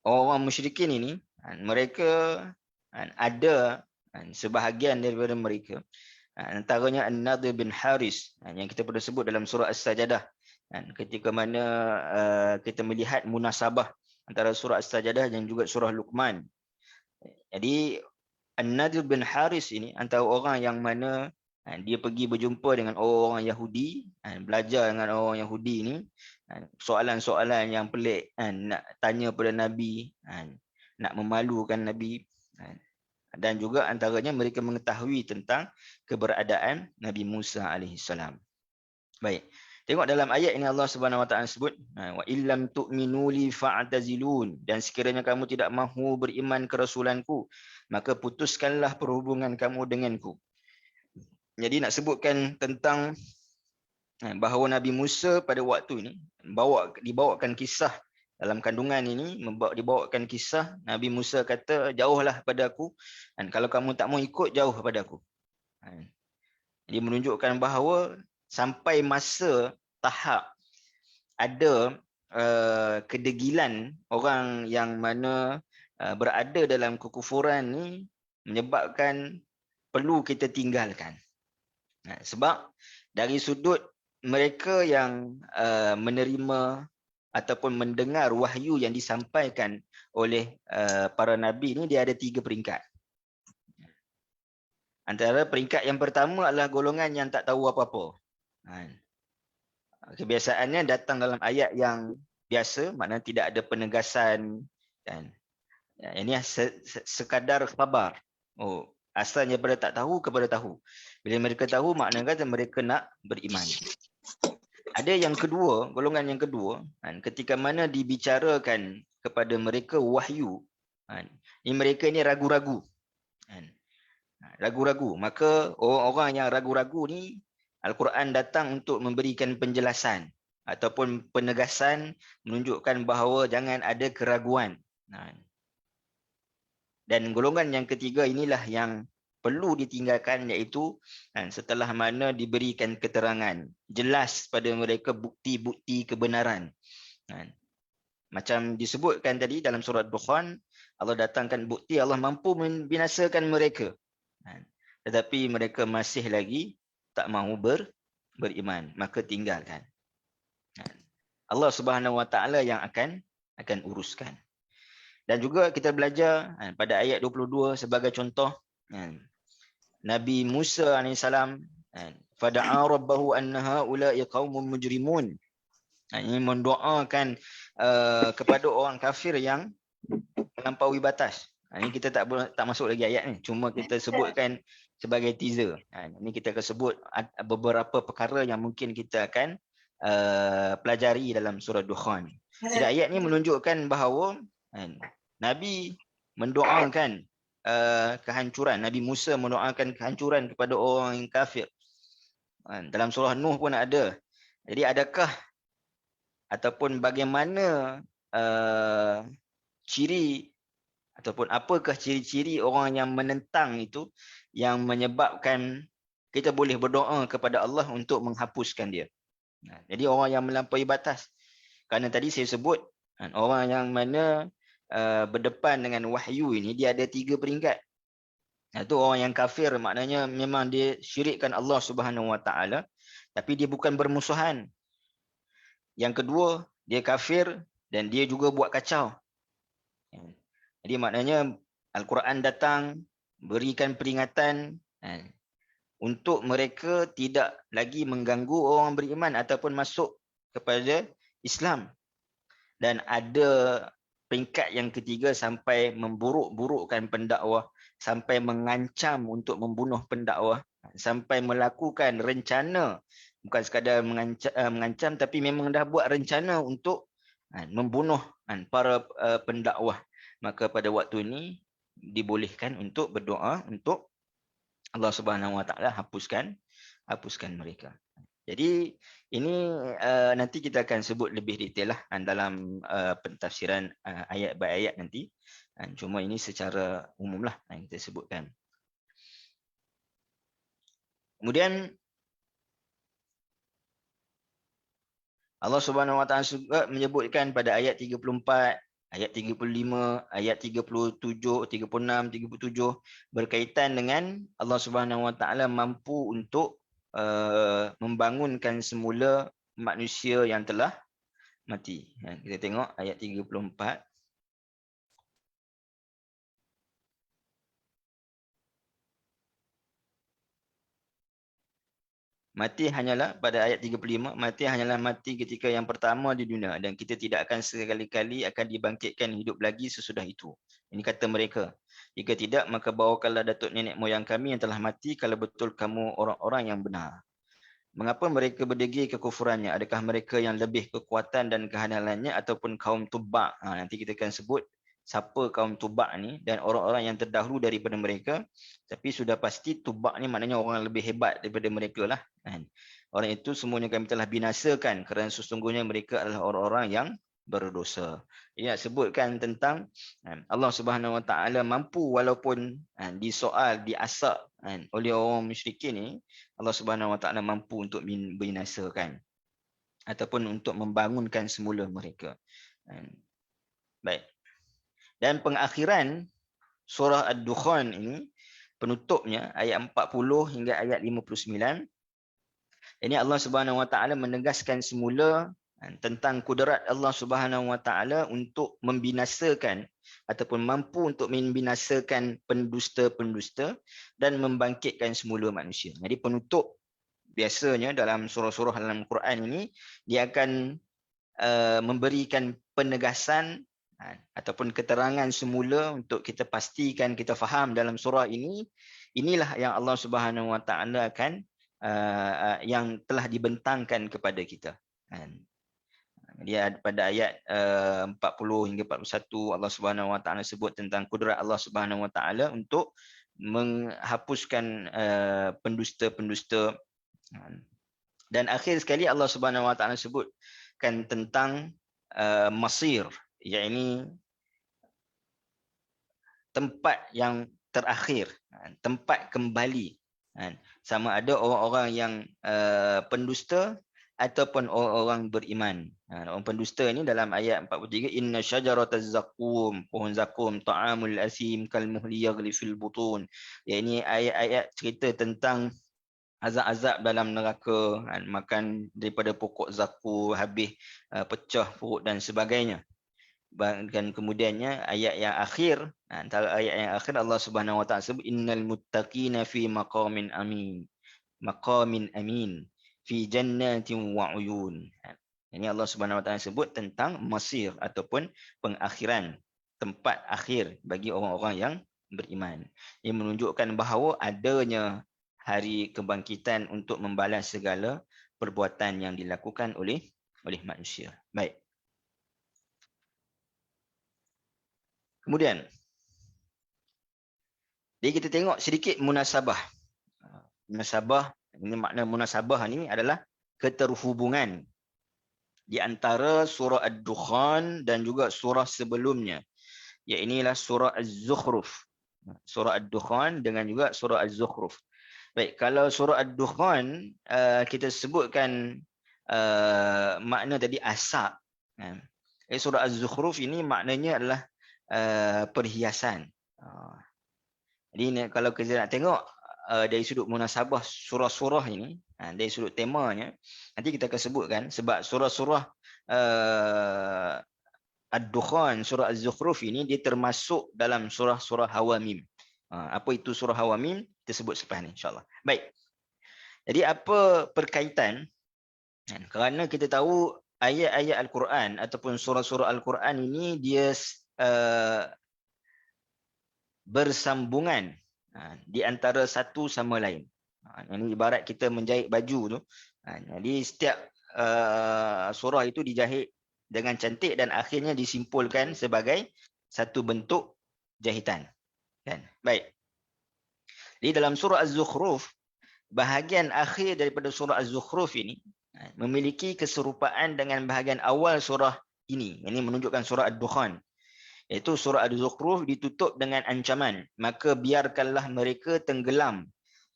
orang musyrikin ini, mereka ada sebahagian daripada mereka. Antaranya An-Nadir bin Haris yang kita pernah sebut dalam surah As-Sajadah. Ketika mana kita melihat munasabah antara surah As-Sajadah dan juga surah Luqman. Jadi An-Nadir bin Haris ini antara orang yang mana dia pergi berjumpa dengan orang Yahudi, belajar dengan orang Yahudi ni, soalan-soalan yang pelik, nak tanya pada Nabi, nak memalukan Nabi, dan juga antaranya mereka mengetahui tentang keberadaan Nabi Musa alaihissalam. Baik, tengok dalam ayat ini Allah Subhanahu Wa Taala sebut, wa illam tu'minu li fa'tazilun, dan sekiranya kamu tidak mahu beriman ke rasulanku, maka putuskanlah perhubungan kamu denganku. Jadi nak sebutkan tentang bahawa Nabi Musa pada waktu ini dibawakan kisah dalam kandungan ini, dibawakan kisah Nabi Musa kata, jauhlah pada aku, dan kalau kamu tak mau ikut, jauh pada aku. Jadi menunjukkan bahawa sampai masa tahap ada kedegilan orang yang mana berada dalam kekufuran ni menyebabkan perlu kita tinggalkan. Sebab dari sudut mereka yang menerima ataupun mendengar wahyu yang disampaikan oleh para nabi ni, dia ada 3 peringkat. Antara peringkat yang pertama adalah golongan yang tak tahu apa-apa. Kebiasaannya datang dalam ayat yang biasa, maknanya tidak ada penegasan, kan. Ini sekadar khabar. Oh, asalnya daripada tak tahu kepada tahu. Bila mereka tahu, maknanya mereka nak beriman. Ada yang kedua, golongan yang kedua, ketika mana dibicarakan kepada mereka wahyu, mereka ini ragu-ragu. Ragu-ragu. Maka orang-orang yang ragu-ragu ni, Al-Quran datang untuk memberikan penjelasan ataupun penegasan, menunjukkan bahawa jangan ada keraguan. Dan golongan yang ketiga inilah yang perlu ditinggalkan, iaitu setelah mana diberikan keterangan jelas pada mereka bukti-bukti kebenaran. Macam disebutkan tadi dalam surat Dukhan, Allah datangkan bukti Allah mampu membinasakan mereka. Tetapi mereka masih lagi tak mahu beriman, maka tinggalkan. Allah Subhanahu Wa Taala yang akan uruskan. Dan juga kita belajar pada ayat 22 sebagai contoh, Nabi Musa AS fada'a rabbahu anna haula'i qaumun mujrimun. Ini mendoakan kepada orang kafir yang melampaui batas. Ini kita tak masuk lagi ayat ni, cuma kita sebutkan sebagai teaser. Ini kita akan sebut beberapa perkara yang mungkin kita akan pelajari dalam surah Dukhan. Jadi ayat ni menunjukkan bahawa Nabi mendoakan kehancuran. Nabi Musa mendoakan kehancuran kepada orang yang kafir. Dalam surah Nuh pun ada. Jadi adakah ataupun bagaimana ciri ataupun apakah ciri-ciri orang yang menentang itu yang menyebabkan kita boleh berdoa kepada Allah untuk menghapuskan dia. Jadi orang yang melampaui batas. Kerana tadi saya sebut, orang yang mana berdepan dengan wahyu ini, dia ada 3 peringkat. Itu orang yang kafir, maknanya memang dia syirikkan Allah Subhanahu Wa Taala, tapi dia bukan bermusuhan. Yang kedua, dia kafir dan dia juga buat kacau. Jadi maknanya Al-Quran datang berikan peringatan untuk mereka tidak lagi mengganggu orang beriman ataupun masuk kepada Islam. Dan ada peringkat yang ketiga sampai memburuk-burukkan pendakwah, sampai mengancam untuk membunuh pendakwah, sampai melakukan rencana, bukan sekadar mengancam tapi memang dah buat rencana untuk membunuh para pendakwah. Maka pada waktu ini dibolehkan untuk berdoa untuk Allah Subhanahu Wa Taala hapuskan mereka. Jadi ini nanti kita akan sebut lebih detail lah dalam pentafsiran ayat by ayat nanti. Cuma ini secara umum lah yang kita sebutkan. Kemudian Allah Subhanahu Wa Taala juga menyebutkan pada ayat 34, ayat 35, ayat 37, 36, 37 berkaitan dengan Allah Subhanahu Wa Taala mampu untuk membangunkan semula manusia yang telah mati. Kita tengok ayat 34. Mati hanyalah, pada ayat 35, mati hanyalah mati ketika yang pertama di dunia dan kita tidak akan sekali-kali akan dibangkitkan hidup lagi sesudah itu. Ini kata mereka. Jika tidak, maka bawakanlah datuk nenek moyang kami yang telah mati kalau betul kamu orang-orang yang benar. Mengapa mereka berdegil kekufurannya? Adakah mereka yang lebih kekuatan dan kehandalannya ataupun kaum Tubba'? Nanti kita akan sebut siapa kaum Tubba' ni dan orang-orang yang terdahulu daripada mereka. Tapi sudah pasti Tubba' ni maknanya orang yang lebih hebat daripada mereka lah. Orang itu semuanya kami telah binasakan kerana sesungguhnya mereka adalah orang-orang yang berdosa. Ya, sebutkan tentang Allah Subhanahu Wa Taala mampu walaupun disoal, diasak oleh orang musyrikin ni, Allah Subhanahu Wa Taala mampu untuk binasakan ataupun untuk membangunkan semula mereka. Baik. Dan pengakhiran surah Ad-Dukhan ini, penutupnya ayat 40 hingga ayat 59. Ini Allah Subhanahu Wa Taala menegaskan semula tentang kudrat Allah Subhanahu Wa Taala untuk membinasakan ataupun mampu untuk membinasakan pendusta-pendusta dan membangkitkan semula manusia. Jadi penutup biasanya dalam surah-surah dalam Quran ini dia akan memberikan penegasan ataupun keterangan semula untuk kita pastikan kita faham dalam surah ini. Inilah yang Allah Subhanahu Wa Taala akan yang telah dibentangkan kepada kita. Dia pada ayat 40 hingga 41 Allah Subhanahu Wa Taala sebut tentang kudrat Allah Subhanahu Wa Taala untuk menghapuskan pendusta-pendusta. Dan akhir sekali Allah Subhanahu Wa Taala sebutkan tentang masir, iaitu tempat yang terakhir, tempat kembali. Sama ada orang-orang yang pendusta ataupun orang-orang beriman. Orang pendusta ini dalam ayat 43, inna syajarataz zakum, pohon zakum, ta'amul asim kalmuhli yaghli fil butun. Ya, ini ayat-ayat cerita tentang azab-azab dalam neraka, makan daripada pokok zakum habis pecah perut dan sebagainya. Dan kemudiannya ayat yang akhir, antara ayat yang akhir Allah Subhanahu Wa Taala sebut innal muttaqina fi maqamin amin, maqamin amin fi jannatin wa uyun. Ini Allah Subhanahu Wa Taala sebut tentang masir ataupun pengakhiran, tempat akhir bagi orang-orang yang beriman. Ia menunjukkan bahawa adanya hari kebangkitan untuk membalas segala perbuatan yang dilakukan oleh manusia. Baik. Kemudian, jadi kita tengok sedikit munasabah. Munasabah, ini makna munasabah ni adalah keterhubungan di antara surah Ad-Dukhan dan juga surah sebelumnya. Iainilah surah Az-Zukhruf. Surah Ad-Dukhan dengan juga surah Az-Zukhruf. Baik, kalau surah Ad-Dukhan kita sebutkan makna tadi asap. Surah Az-Zukhruf ini maknanya adalah perhiasan. Jadi kalau kita nak tengok dari sudut munasabah surah-surah ini, dari sudut temanya, nanti kita akan sebutkan sebab surah-surah Ad-Dukhan, surah Az-Zukhruf ini dia termasuk dalam surah-surah Hawamim. Apa itu surah Hawamim? Kita sebut selepas ni insya-Allah. Baik. Jadi apa perkaitan? Kerana kita tahu ayat-ayat Al-Quran ataupun surah-surah Al-Quran ini dia bersambungan di antara satu sama lain. Ini ibarat kita menjahit baju tu. Jadi setiap surah itu dijahit dengan cantik dan akhirnya disimpulkan sebagai satu bentuk jahitan. Kan? Baik. Di dalam surah Az-Zukhruf, bahagian akhir daripada surah Az-Zukhruf ini memiliki keserupaan dengan bahagian awal surah ini. Ini menunjukkan surah Ad-Dukhan. Iaitu surah Az-Zukhruf ditutup dengan ancaman. Maka biarkanlah mereka tenggelam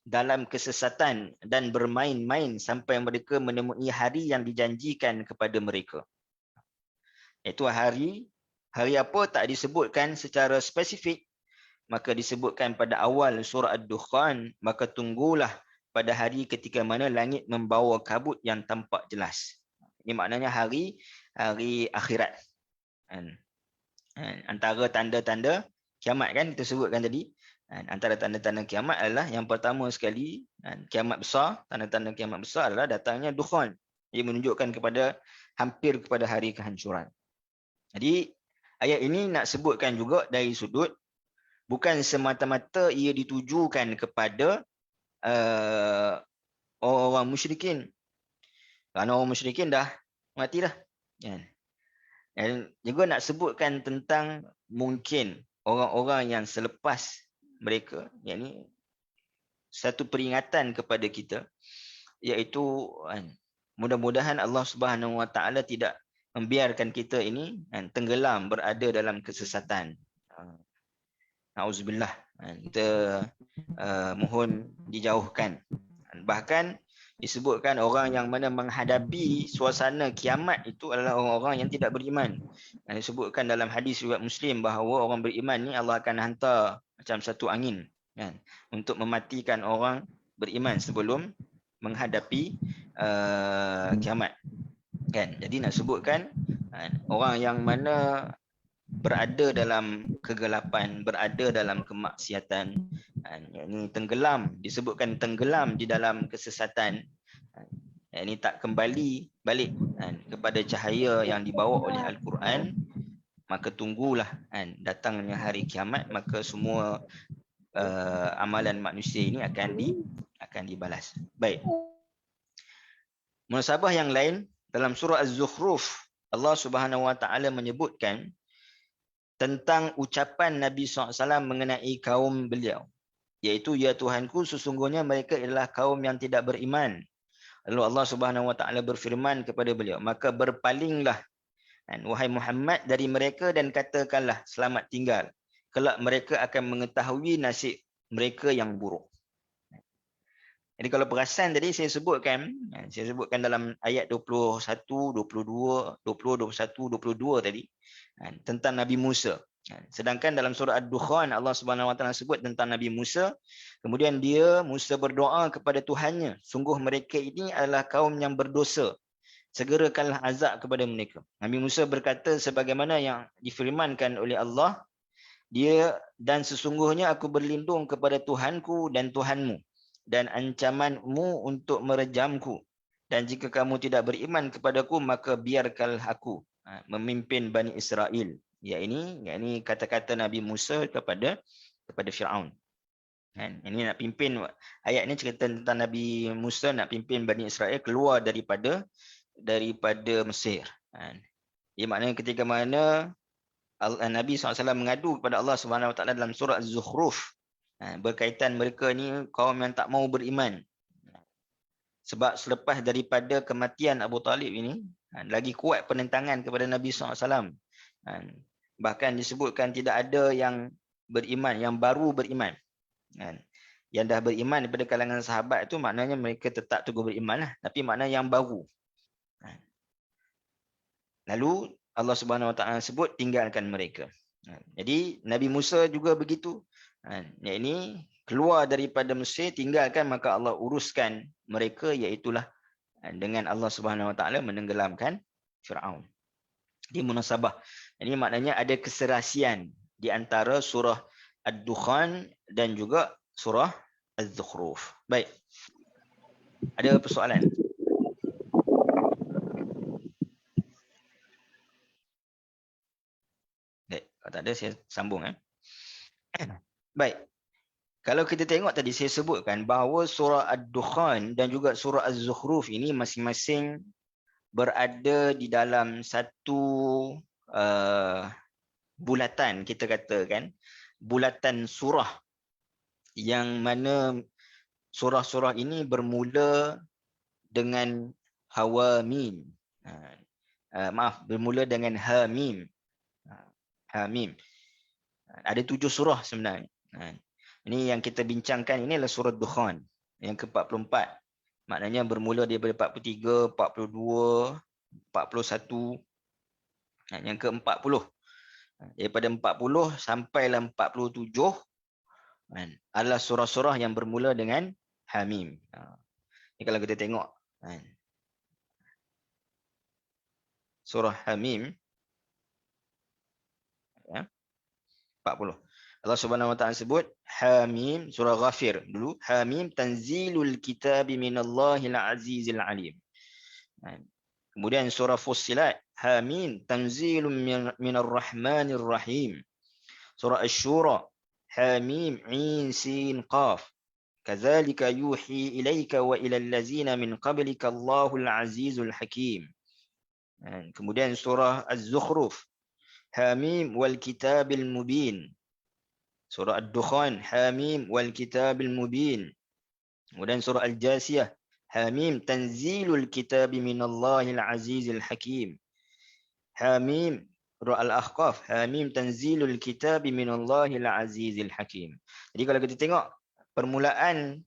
dalam kesesatan dan bermain-main sampai mereka menemui hari yang dijanjikan kepada mereka. Iaitu hari apa tak disebutkan secara spesifik. Maka disebutkan pada awal surah Ad-Dukhan, maka tunggulah pada hari ketika mana langit membawa kabut yang tampak jelas. Ini maknanya hari akhirat. Antara tanda-tanda kiamat kan kita sebutkan tadi. Antara tanda-tanda kiamat adalah yang pertama sekali, kiamat besar, tanda-tanda kiamat besar adalah datangnya dukhan. Ia menunjukkan hampir kepada hari kehancuran. Jadi ayat ini nak sebutkan juga dari sudut bukan semata-mata ia ditujukan kepada orang musyrikin. Kerana orang musyrikin dah mati dah. Dan juga nak sebutkan tentang mungkin orang-orang yang selepas mereka, yakni satu peringatan kepada kita, iaitu mudah-mudahan Allah Subhanahu Wa Taala tidak membiarkan kita ini tenggelam berada dalam kesesatan. Nauzubillah. Kita mohon dijauhkan. Bahkan disebutkan orang yang mana menghadapi suasana kiamat itu adalah orang-orang yang tidak beriman. Disebutkan dalam hadis riwayat Muslim bahawa orang beriman ni Allah akan hantar macam satu angin kan, untuk mematikan orang beriman sebelum menghadapi kiamat. Kan? Jadi nak sebutkan orang yang mana berada dalam kegelapan, berada dalam kemaksiatan, ini tenggelam, disebutkan tenggelam di dalam kesesatan, ini tak kembali balik kepada cahaya yang dibawa oleh Al-Quran, maka tunggulah datangnya hari kiamat, maka semua amalan manusia ini akan dibalas. Baik. Munasabah yang lain dalam surah Az-Zukhruf, Allah Subhanahu Wa Taala menyebutkan tentang ucapan Nabi SAW mengenai kaum beliau, iaitu ya Tuhanku, sesungguhnya mereka adalah kaum yang tidak beriman. Lalu Allah Subhanahu Wa Taala berfirman kepada beliau, maka berpalinglah wahai Muhammad dari mereka dan katakanlah selamat tinggal, kelak mereka akan mengetahui nasib mereka yang buruk. Jadi kalau perasan tadi saya sebutkan dalam ayat 21, 22, 20, 21, 22 tadi tentang Nabi Musa. Sedangkan dalam surah Ad-Dukhan Allah Subhanahu Wa Taala sebut tentang Nabi Musa. Kemudian Musa berdoa kepada Tuhannya, sungguh mereka ini adalah kaum yang berdosa, segerakanlah azab kepada mereka. Nabi Musa berkata sebagaimana yang difirmankan oleh Allah, dan sesungguhnya aku berlindung kepada Tuhanku dan Tuhanmu dan ancamanmu untuk merejamku, dan jika kamu tidak beriman kepadaku maka biarkanlah aku memimpin Bani Israel. Ini kata-kata Nabi Musa kepada Firaun. Ini nak pimpin, ayat ini cerita tentang Nabi Musa nak pimpin Bani Israel keluar daripada Mesir. Ia maknanya ketika mana Nabi SAW mengadu kepada Allah Subhanahu Wa Taala dalam surah Az-Zukhruf berkaitan mereka ni kaum yang tak mau beriman. Sebab selepas daripada kematian Abu Talib ini lagi kuat penentangan kepada Nabi SAW. Bahkan disebutkan tidak ada yang beriman, yang baru beriman. yang dah beriman daripada kalangan sahabat itu maknanya mereka tetap teguh beriman lah, tapi makna yang baru. Lalu Allah Subhanahu Wa Taala sebut tinggalkan mereka. Jadi Nabi Musa juga begitu. Yang ini keluar daripada Mesir, tinggalkan, maka Allah uruskan mereka, iaitulah dengan Allah Subhanahu Wa Taala menenggelamkan Firaun. Di munasabah. Ini maknanya ada keserasian di antara surah Ad-Dukhan dan juga surah Az-Zukhruf. Baik. Ada persoalan? Baik. Kalau tak ada, saya sambung. Baik. Kalau kita tengok tadi saya sebutkan bahawa surah Ad-Dukhan dan juga surah Az-Zukhruf ini masing-masing berada di dalam satu bulatan, kita katakan bulatan surah, yang mana surah-surah ini bermula dengan Hawamim. Bermula dengan Hamim. Hamim. Ada 7 surah sebenarnya. Ini yang kita bincangkan, ini adalah surah Dukhan yang ke-44. Maknanya bermula daripada 43, 42, 41, yang ke-40. Daripada 40 sampailah 47 adalah surah-surah yang bermula dengan Hamim. Ini kalau kita tengok surah Hamim 40. Allah Subhanahu Wa Taala sebut Hamim, surah Ghafir dulu. Hamim tanzilul kitabi minallahil azizil alim. Kemudian surah Fussilat, Hamim tanzilun minar rahmanir rahim. Surah Asy-Syura, Hamim Ain Sin Qaf. Kadzalika yuhi ilaika wa ilal ladzina min qablika Allahul azizul hakim. Kemudian surah Az-Zukhruf, Hamim wal kitabil mubin. Surah Ad-Dukhan, Hamim wal kitabil mubin. Kemudian surah Al-Jasiyah, Hamim tanzilul kitabi minallahil azizil hakim. Hamim, surah Al-Ahqaf, Hamim tanzilul kitabi minallahil azizil hakim. Jadi kalau kita tengok permulaan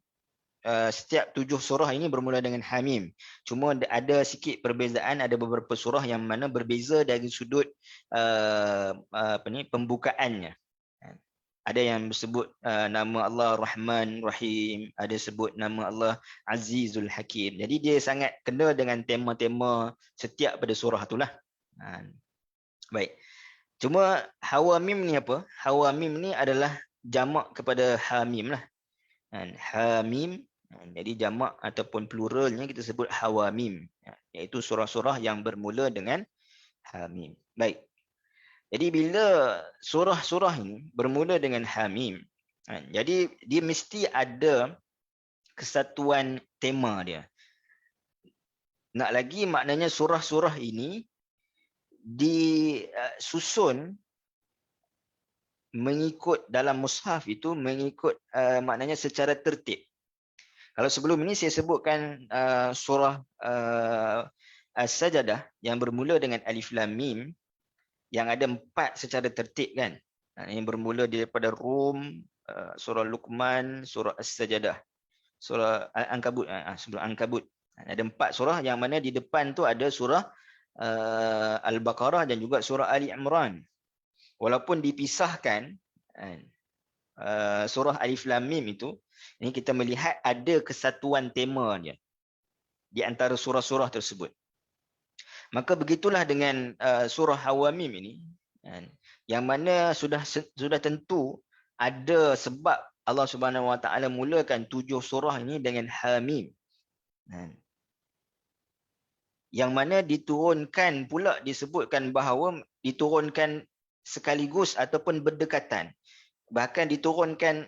setiap 7 surah ini bermula dengan Hamim. Cuma ada sikit perbezaan, ada beberapa surah yang mana berbeza dari sudut pembukaannya. Ada yang sebut nama Allah Rahman Rahim, ada sebut nama Allah Azizul Hakim. Jadi dia sangat kena dengan tema-tema setiap pada surah itulah. Baik. Cuma Hawamim ni apa? Hawamim ni adalah jamak kepada Hamim lah. Hamim. Jadi jamak ataupun pluralnya kita sebut Hawamim. Iaitu surah-surah yang bermula dengan Hamim. Baik. Jadi bila surah-surah ini bermula dengan Hamim, jadi dia mesti ada kesatuan tema dia. Nak lagi maknanya surah-surah ini disusun mengikut dalam mushaf itu, mengikut maknanya secara tertib. Kalau sebelum ini saya sebutkan surah As-Sajdah yang bermula dengan Alif Lam Mim, yang ada 4 secara tertib kan. Yang bermula daripada Rum, surah Luqman, surah As-Sajdah, surah Al-Ankabut, sebelum Ankabut. Ada 4 surah yang mana di depan tu ada surah Al-Baqarah dan juga surah Ali Imran. Walaupun dipisahkan surah Alif Lam Mim itu, ini kita melihat ada kesatuan temanya di antara surah-surah tersebut. Maka begitulah dengan surah Hawamim ini, yang mana sudah tentu ada sebab Allah Subhanahu Wa Taala mulakan 7 surah ini dengan Hamim. Yang mana diturunkan pula, disebutkan bahawa diturunkan sekaligus ataupun berdekatan. Bahkan diturunkan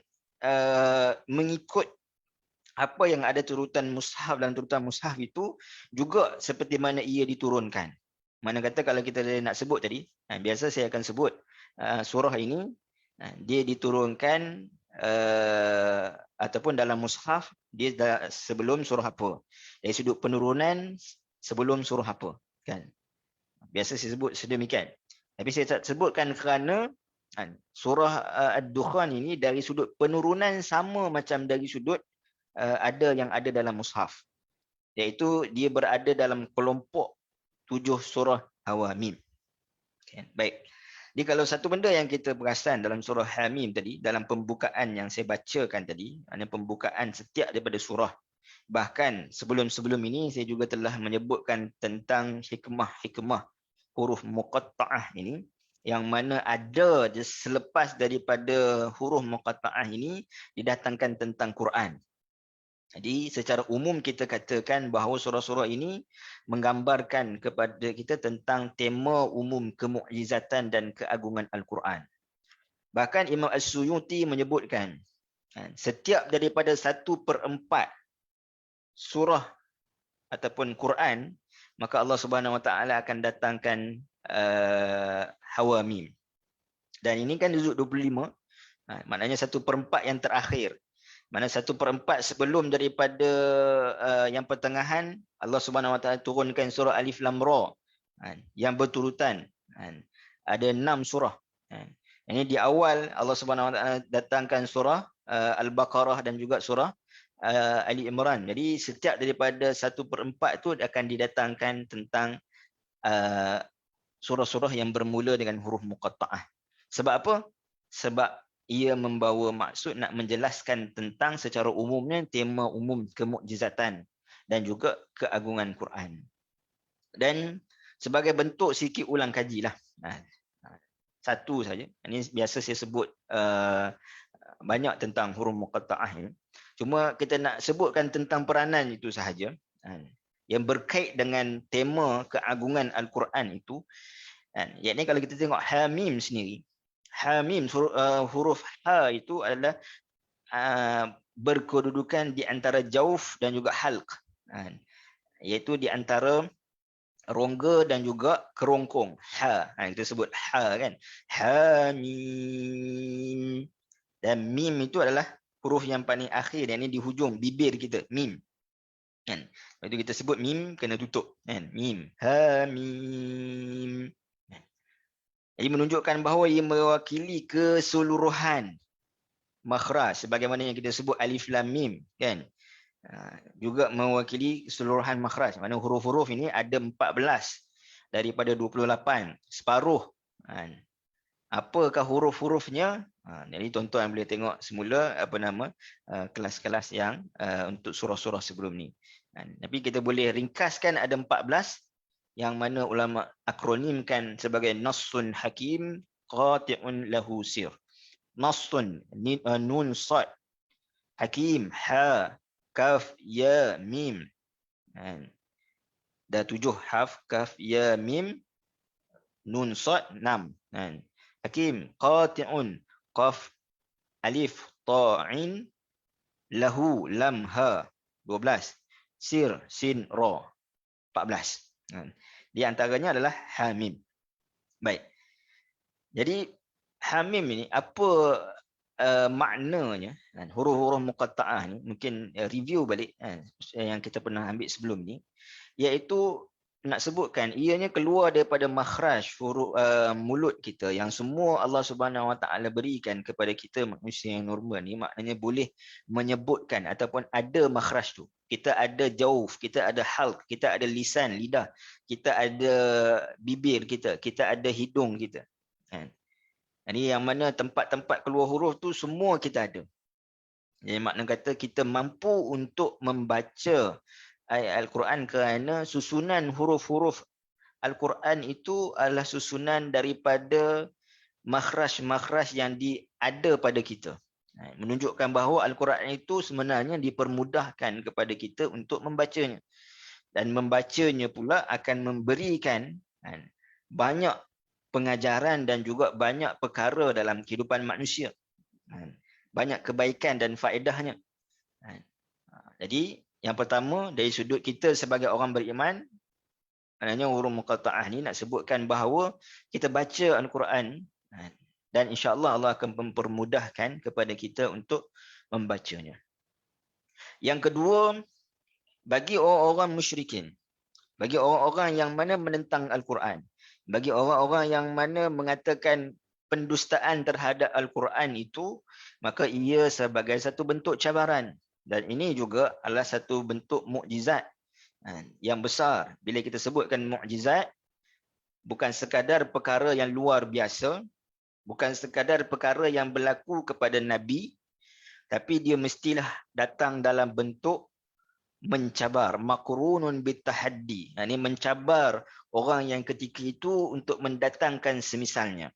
mengikut apa yang ada turutan mushaf, dan turutan mushaf itu juga seperti mana ia diturunkan. Mana kata kalau kita nak sebut tadi, biasa saya akan sebut surah ini dia diturunkan ataupun dalam mushaf dia sebelum surah apa. Dari sudut penurunan sebelum surah apa, kan. Biasa saya sebut sedemikian. Tapi saya tak sebutkan kerana Surah Ad-Dukhan ini dari sudut penurunan sama macam dari sudut ada yang ada dalam mushaf, iaitu dia berada dalam kelompok 7 surah Hawamim. Okay. Baik. Jadi kalau satu benda yang kita perasan dalam surah Hamim tadi, dalam pembukaan yang saya bacakan tadi, ada pembukaan setiap daripada surah. Bahkan sebelum-sebelum ini saya juga telah menyebutkan tentang hikmah-hikmah huruf muqatta'ah ini, yang mana ada selepas daripada huruf muqatta'ah ini didatangkan tentang Quran. Jadi secara umum kita katakan bahawa surah-surah ini menggambarkan kepada kita tentang tema umum kemukjizatan dan keagungan Al-Quran. Bahkan Imam As-Suyuti menyebutkan setiap daripada 1/4 surah ataupun Quran, maka Allah Subhanahu Wa Taala akan datangkan Hawamim. Dan ini kan juzuk 25, maknanya 1/4 yang terakhir. Mana 1/4 sebelum daripada yang pertengahan, Allah Subhanahu Wa Taala turunkan surah Alif Lam Ra yang berturutan. Ada 6 surah. Ini di awal Allah Subhanahu Wa Taala datangkan surah Al-Baqarah dan juga surah Ali Imran. Jadi setiap daripada 1/4 itu akan didatangkan tentang surah-surah yang bermula dengan huruf muqatta'ah. Sebab apa? Sebab ia membawa maksud nak menjelaskan tentang secara umumnya tema umum kemukjizatan dan juga keagungan Quran. Dan sebagai bentuk sikit ulang kajilah. Satu saja. Ini biasa saya sebut banyak tentang huruf muqatta'ah ini. Cuma kita nak sebutkan tentang peranan itu sahaja. Yang berkait dengan tema keagungan Al-Quran itu. Yakni kalau kita tengok Hamim sendiri. Hamim, huruf Ha itu adalah berkedudukan di antara jauf dan juga halq. Iaitu di antara rongga dan juga kerongkong. Ha. Kita sebut Ha kan. Hamim. Dan mim itu adalah huruf yang paling akhir, yang ini di hujung bibir kita, mim. Kan? Lepas itu kita sebut mim kena tutup, kan? Mim. Hamim. Jadi menunjukkan bahawa ia mewakili keseluruhan makhraj, sebagaimana yang kita sebut alif lam mim, kan? Juga mewakili keseluruhan makhraj. Mana huruf-huruf ini ada 14 daripada 28, separuh. Apakah huruf-hurufnya? Jadi tuan-tuan boleh tengok semula kelas-kelas yang untuk surah-surah sebelum ni. Tapi kita boleh ringkaskan ada 14 yang mana ulama akronimkan sebagai Nassun Hakim Qati'un Lahu Sir. Nassun, nun sad, Hakim, ha, kaf, ya, mim. Dah 7 haf, kaf, ya, mim, nun sad, 6. Hakim, Qati'un, qaf, alif, ta'in, lahu, lam, ha, 12. Sir, sin, ra, 14. Di antaranya adalah Hamim. Baik. Jadi Hamim ini apa maknanya? Huruf-huruf muqatta'ah ni mungkin review balik yang kita pernah ambil sebelum ni, iaitu nak sebutkan ianya keluar daripada makhraj huruf mulut kita yang semua Allah Subhanahu Wa Taala berikan kepada kita manusia yang normal ni. Maknanya boleh menyebutkan ataupun ada makhraj tu. Kita ada jauf, kita ada halq, kita ada lisan, lidah, kita ada bibir kita ada hidung kita. Jadi yang mana tempat-tempat keluar huruf tu semua kita ada. Jadi makna kata kita mampu untuk membaca ayat Al-Quran kerana susunan huruf-huruf Al-Quran itu adalah susunan daripada makhraj-makhraj yang ada pada kita. Menunjukkan bahawa Al-Quran itu sebenarnya dipermudahkan kepada kita untuk membacanya. Dan membacanya pula akan memberikan banyak pengajaran dan juga banyak perkara dalam kehidupan manusia. Banyak kebaikan dan faedahnya. Jadi yang pertama dari sudut kita sebagai orang beriman, maknanya huruf muqatta'ah ni nak sebutkan bahawa kita baca Al-Quran dan insya-Allah Allah akan mempermudahkan kepada kita untuk membacanya. Yang kedua, bagi orang-orang musyrikin, bagi orang-orang yang mana menentang Al-Quran, bagi orang-orang yang mana mengatakan pendustaan terhadap Al-Quran itu, maka ia sebagai satu bentuk cabaran. Dan ini juga adalah satu bentuk mukjizat yang besar. Bila kita sebutkan mukjizat, bukan sekadar perkara yang luar biasa, bukan sekadar perkara yang berlaku kepada Nabi, tapi dia mestilah datang dalam bentuk mencabar, makrunun bitahaddi. Ini mencabar orang yang ketika itu untuk mendatangkan semisalnya.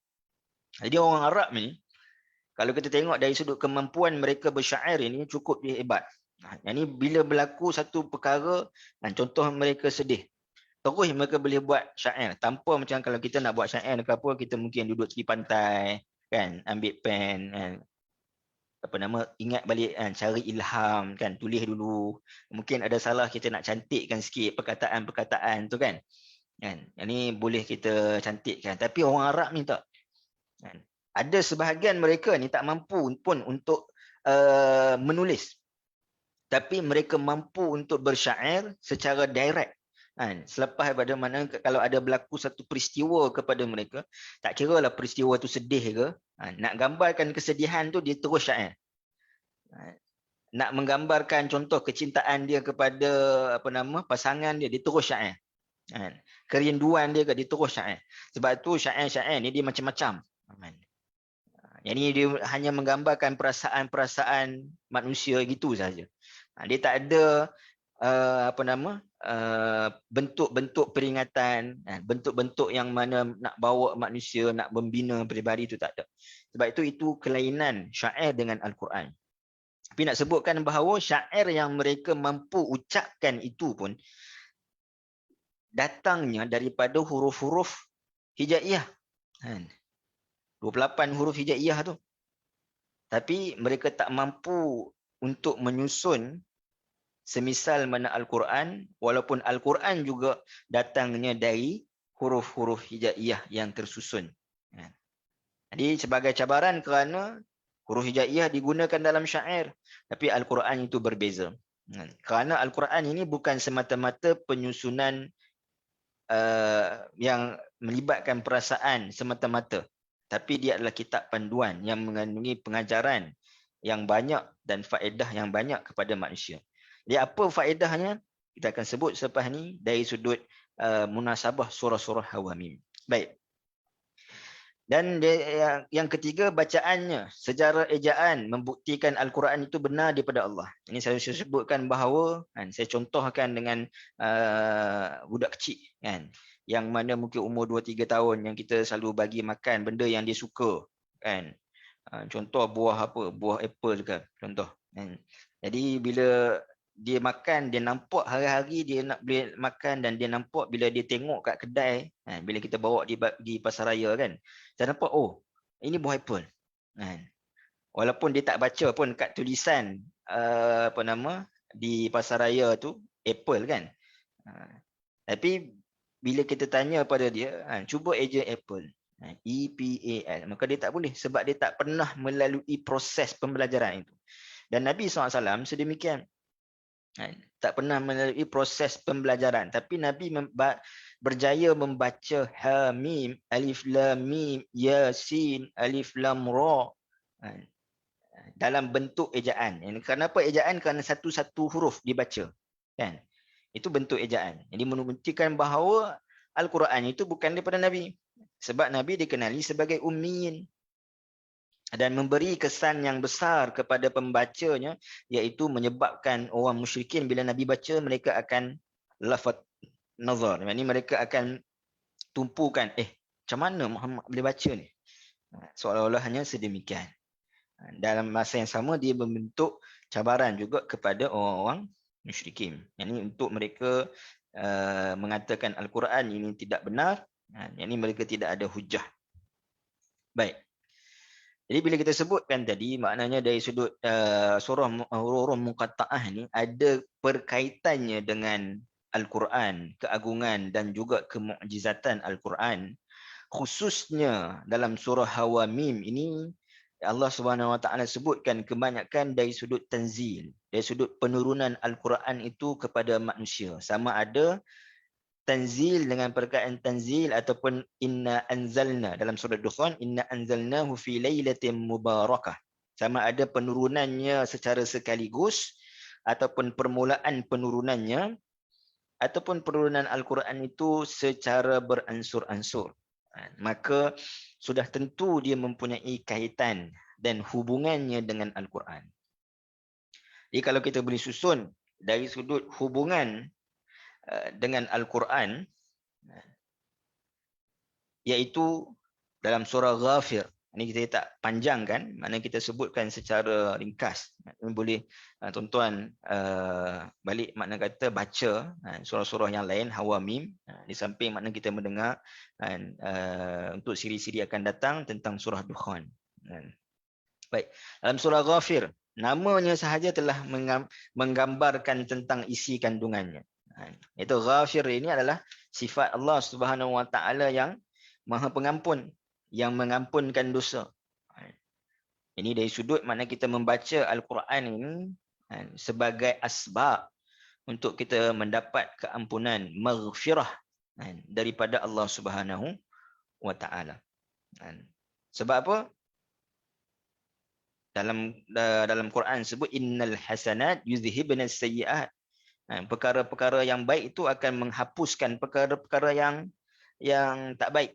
Jadi orang Arab ni, kalau kita tengok dari sudut kemampuan mereka bersyair ini cukup hebat. Ini bila berlaku satu perkara, contoh mereka sedih, terus mereka boleh buat syair tanpa macam kalau kita nak buat syair ke apa, kita mungkin duduk tepi pantai kan, ambil pen kan, ingat balik kan, cari ilham kan, tulis dulu, mungkin ada salah kita nak cantikkan sikit perkataan-perkataan tu kan. Ini boleh kita cantikkan, tapi orang Arab ni tak kan. Ada sebahagian mereka ni tak mampu pun untuk menulis, tapi mereka mampu untuk bersyair secara direct. Selepas pada mana kalau ada berlaku satu peristiwa kepada mereka, tak kira lah peristiwa tu sedih ke, nak gambarkan kesedihan tu dia terus syair. Nak menggambarkan contoh kecintaan dia kepada pasangan dia terus syair. Kerinduan dia ke, dia terus syair. Sebab tu syair-syair ni dia macam-macam. Yang ni dia hanya menggambarkan perasaan-perasaan manusia gitu saja. Dia tak ada bentuk-bentuk peringatan, bentuk-bentuk yang mana nak bawa manusia, nak membina peribadi, itu tak ada. Sebab itu kelainan syair dengan Al-Quran. Tapi nak sebutkan bahawa syair yang mereka mampu ucapkan itu pun datangnya daripada huruf-huruf hijaiyah. 28 huruf hijaiyah tu. Tapi mereka tak mampu untuk menyusun semisal mana Al-Quran, walaupun Al-Quran juga datangnya dari huruf-huruf hijaiyah yang tersusun. Jadi sebagai cabaran kerana huruf hijaiyah digunakan dalam syair, tapi Al-Quran itu berbeza. Kerana Al-Quran ini bukan semata-mata penyusunan yang melibatkan perasaan semata-mata, tapi dia adalah kitab panduan yang mengandungi pengajaran yang banyak dan faedah yang banyak kepada manusia. Jadi apa faedahnya? Kita akan sebut selepas ni dari sudut munasabah surah-surah Hawamim. Baik. Dan yang ketiga, bacaannya secara ejaan membuktikan Al-Quran itu benar daripada Allah. Ini saya sebutkan bahawa saya contohkan dengan budak kecil kan, yang mana mungkin umur 2-3 tahun, yang kita selalu bagi makan benda yang dia suka kan. Contoh buah apple ke contoh kan. Jadi bila dia makan, dia nampak hari-hari dia nak boleh makan, dan dia nampak bila dia tengok kat kedai, bila kita bawa di pasaraya kan, saya nampak ini buah apple kan. Walaupun dia tak baca pun kat tulisan di pasaraya tu apple kan, tapi bila kita tanya pada dia, cuba eja apple, EPAL, maka dia tak boleh, sebab dia tak pernah melalui proses pembelajaran itu. Dan Nabi SAW sedemikian, tak pernah melalui proses pembelajaran, tapi Nabi berjaya membaca Hamim, Alif Lam Mim, Yasin, Alif Lam Ra dalam bentuk ejaan. Kenapa ejaan? Kerana satu-satu huruf dibaca kan. Itu bentuk ejaan. Jadi menunjukkan bahawa Al-Quran itu bukan daripada Nabi, sebab Nabi dikenali sebagai ummiyin, dan memberi kesan yang besar kepada pembacanya, iaitu menyebabkan orang musyrikin bila Nabi baca, mereka akan lafaz nazar. Ini mereka akan tumpukan, macam mana Muhammad boleh baca ni? Seolah-olah hanya sedemikian. Dalam masa yang sama, dia membentuk cabaran juga kepada orang-orang musyrikin. Ini untuk mereka mengatakan Al-Quran ini tidak benar. Ini mereka tidak ada hujah. Baik. Jadi bila kita sebutkan tadi, maknanya dari sudut surah huruf muqatta'ah ni ada perkaitannya dengan Al-Quran, keagungan dan juga kemukjizatan Al-Quran. Khususnya dalam surah Hawamim ini, Allah SWT sebutkan kebanyakan dari sudut tanzil, dari sudut penurunan Al-Quran itu kepada manusia. Sama ada tanzil dengan perkataan tanzil ataupun inna anzalna dalam surah Dukhan, inna anzalnahu fi lailatin mubarakah. Sama ada penurunannya secara sekaligus ataupun permulaan penurunannya ataupun penurunan Al-Quran itu secara beransur-ansur. Maka sudah tentu dia mempunyai kaitan dan hubungannya dengan Al-Quran. Jadi kalau kita boleh susun dari sudut hubungan dengan Al-Quran, iaitu dalam surah Ghafir. Ini kita tak panjangkan, mana kita sebutkan secara ringkas. Boleh tuan-tuan balik makna kata baca surah-surah yang lain, Hawamim, di samping makna kita mendengar untuk siri-siri akan datang tentang surah Dukhan. Baik, dalam surah Ghafir, namanya sahaja telah menggambarkan tentang isi kandungannya. Itu Ghafir ini adalah sifat Allah Subhanahu Wa Taala yang Maha Pengampun, yang mengampunkan dosa. Ini dari sudut mana kita membaca Al-Quran ini sebagai asbab untuk kita mendapat keampunan, maghfirah daripada Allah Subhanahu Wa Taala. Sebab apa? Dalam Quran sebut innal hasanat yuzhibnas sayyi'at. Perkara-perkara yang baik itu akan menghapuskan perkara-perkara yang tak baik.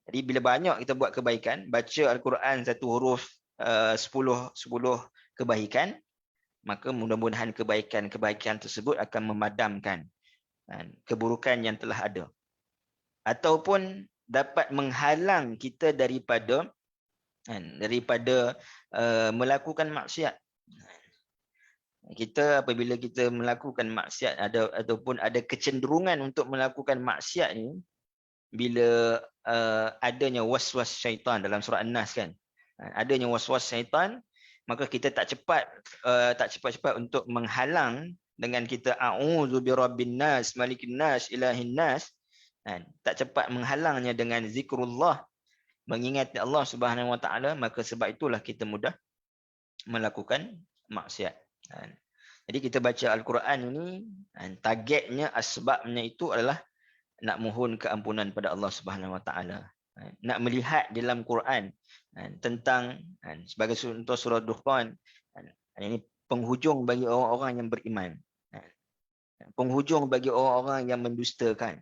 Jadi bila banyak kita buat kebaikan, baca Al-Quran satu huruf 10 kebaikan, maka mudah-mudahan kebaikan tersebut akan memadamkan keburukan yang telah ada. Ataupun dapat menghalang kita daripada melakukan maksiat. Kita apabila kita melakukan maksiat ataupun ada kecenderungan untuk melakukan maksiat ni, bila adanya waswas syaitan dalam surah An-Nas kan, adanya waswas syaitan, maka kita tak cepat-cepat untuk menghalang dengan kita a'udzu birabbin nas malikin nas ilahin nas, tak cepat menghalangnya dengan zikrullah, mengingat Allah Subhanahu Wa Taala, maka sebab itulah kita mudah melakukan maksiat. Jadi kita baca Al-Quran ini, targetnya, asbabnya itu adalah nak mohon keampunan pada Allah Subhanahu Wa Taala. Nak melihat dalam Quran tentang sebagai contoh surah Dukhan, ini penghujung bagi orang-orang yang beriman. Penghujung bagi orang-orang yang mendustakan.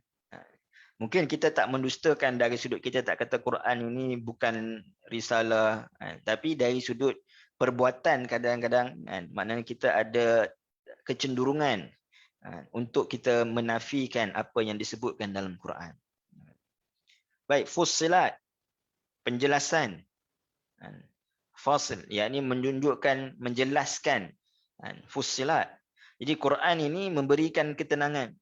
Mungkin kita tak mendustakan dari sudut kita tak kata Quran ini bukan risalah, tapi dari sudut perbuatan kadang-kadang maknanya kita ada kecenderungan untuk kita menafikan apa yang disebutkan dalam Quran. Baik, fussilat, penjelasan. Fasil, yakni menunjukkan, menjelaskan. Fussilat. Jadi Quran ini memberikan ketenangan.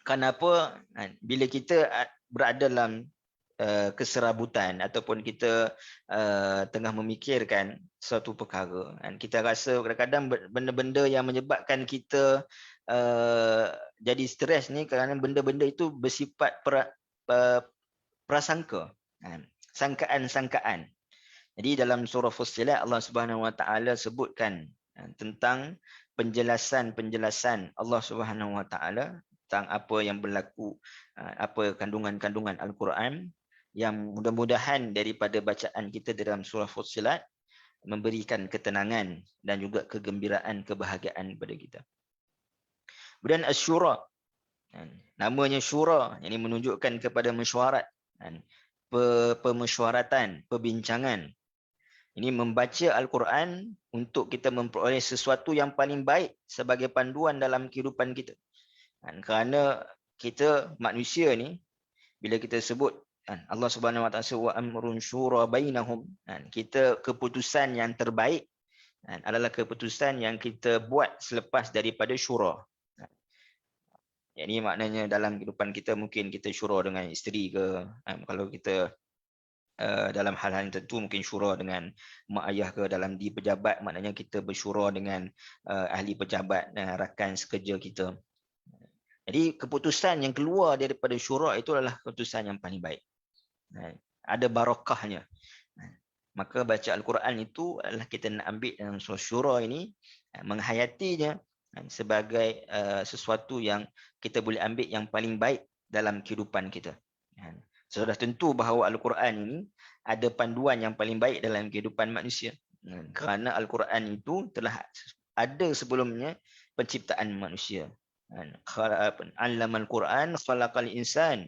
Kenapa? Bila kita berada dalam keserabutan ataupun kita tengah memikirkan suatu perkara, kita rasa kadang-kadang benda-benda yang menyebabkan kita jadi stres ni kerana benda-benda itu bersifat prasangka, sangkaan-sangkaan. Jadi dalam surah Fussilat Allah Subhanahu Wa Taala sebutkan tentang penjelasan-penjelasan Allah Subhanahu Wa Taala tentang apa yang berlaku, apa kandungan-kandungan Al-Quran, yang mudah-mudahan daripada bacaan kita dalam surah Fussilat memberikan ketenangan dan juga kegembiraan, kebahagiaan kepada kita. Kemudian Asy-Syura, namanya syura, ini menunjukkan kepada mesyuarat, pemesyuaratan, perbincangan. Ini membaca Al-Quran untuk kita memperoleh sesuatu yang paling baik sebagai panduan dalam kehidupan kita. Kerana kita manusia ni, bila kita sebut Allah Subhanahu Wa Taala wa amrun syura bainahum, kita keputusan yang terbaik adalah keputusan yang kita buat selepas daripada syura. Ini maknanya dalam kehidupan kita mungkin kita syura dengan isteri ke, kalau kita dalam hal-hal tertentu mungkin syura dengan mak ayah ke, dalam di pejabat maknanya kita bersyura dengan ahli pejabat, rakan sekerja kita. Jadi keputusan yang keluar daripada syura itu adalah keputusan yang paling baik. Ada barakahnya. Maka baca Al-Quran itu adalah kita nak ambil dalam surah syura ini, menghayatinya sebagai sesuatu yang kita boleh ambil yang paling baik dalam kehidupan kita. Sudah tentu bahawa Al-Quran ini ada panduan yang paling baik dalam kehidupan manusia. Kerana Al-Quran itu telah ada sebelumnya penciptaan manusia. Allamal Quran khalaqal insan.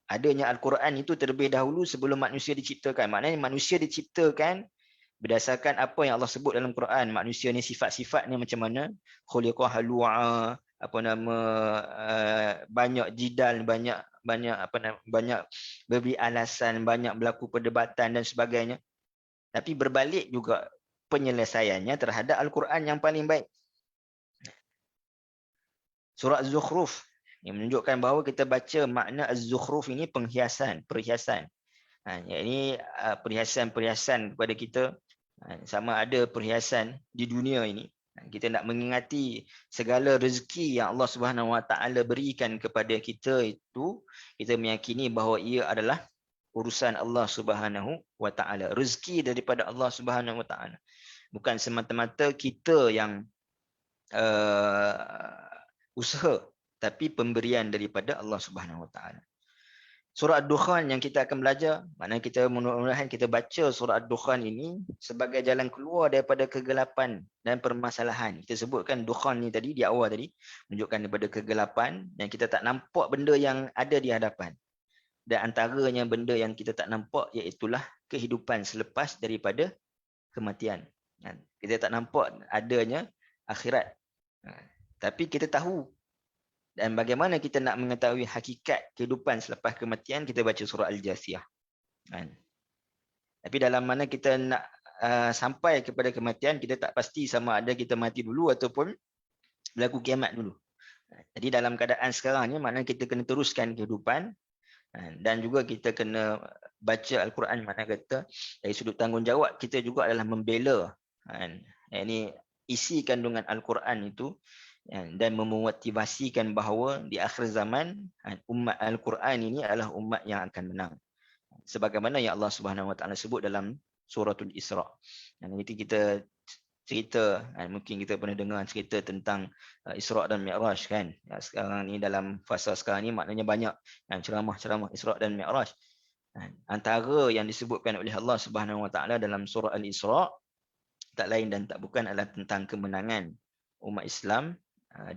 Adanya Al-Quran itu terlebih dahulu sebelum manusia diciptakan. Maknanya manusia diciptakan berdasarkan apa yang Allah sebut dalam Quran. Manusia ni sifat-sifatnya macam mana? Khuliqa halu'a, apa nama, banyak jidal, banyak beri alasan, banyak berlaku perdebatan dan sebagainya. Tapi berbalik juga penyelesaiannya terhadap Al-Quran yang paling baik. Surah Az-Zukhruf yang menunjukkan bahawa kita baca makna Az-Zukhruf ini perhiasan. Ini perhiasan kepada kita. Sama ada perhiasan di dunia ini. Kita nak mengingati segala rezeki yang Allah Subhanahu Wa Taala berikan kepada kita itu, kita meyakini bahawa ia adalah urusan Allah Subhanahu Wa Taala. Rezeki daripada Allah Subhanahu Wa Taala. Bukan semata-mata kita yang usaha, tapi pemberian daripada Allah Subhanahu Wa Taala. Surah Ad-Dukhan yang kita akan belajar, maknanya kita mudah-mudahan kita baca surah Ad-Dukhan ini sebagai jalan keluar daripada kegelapan dan permasalahan. Kita sebutkan Dukhan ni tadi, di awal tadi, menunjukkan daripada kegelapan dan kita tak nampak benda yang ada di hadapan. Dan antaranya benda yang kita tak nampak iaitulah kehidupan selepas daripada kematian. Kita tak nampak adanya akhirat. Tapi kita tahu. Dan bagaimana kita nak mengetahui hakikat kehidupan selepas kematian, kita baca surah Al-Jasiyah. Tapi dalam mana kita nak sampai kepada kematian, kita tak pasti sama ada kita mati dulu ataupun berlaku kiamat dulu. Jadi dalam keadaan sekarang ni, maknanya kita kena teruskan kehidupan dan juga kita kena baca Al-Quran, mana kata dari sudut tanggungjawab kita juga adalah membela. Ini isi kandungan Al-Quran itu dan memotivasikan bahawa di akhir zaman umat Al-Quran ini adalah umat yang akan menang. Sebagaimana yang Allah Subhanahu Wa Taala sebut dalam suratul Isra. Nanti kita cerita, mungkin kita pernah dengar cerita tentang Isra dan Mi'raj kan. Sekarang ni dalam fasa sekarang ni maknanya banyak ceramah-ceramah Isra dan Mi'raj. Antara yang disebutkan oleh Allah Subhanahu Wa Taala dalam surah Al-Isra tak lain dan tak bukan adalah tentang kemenangan umat Islam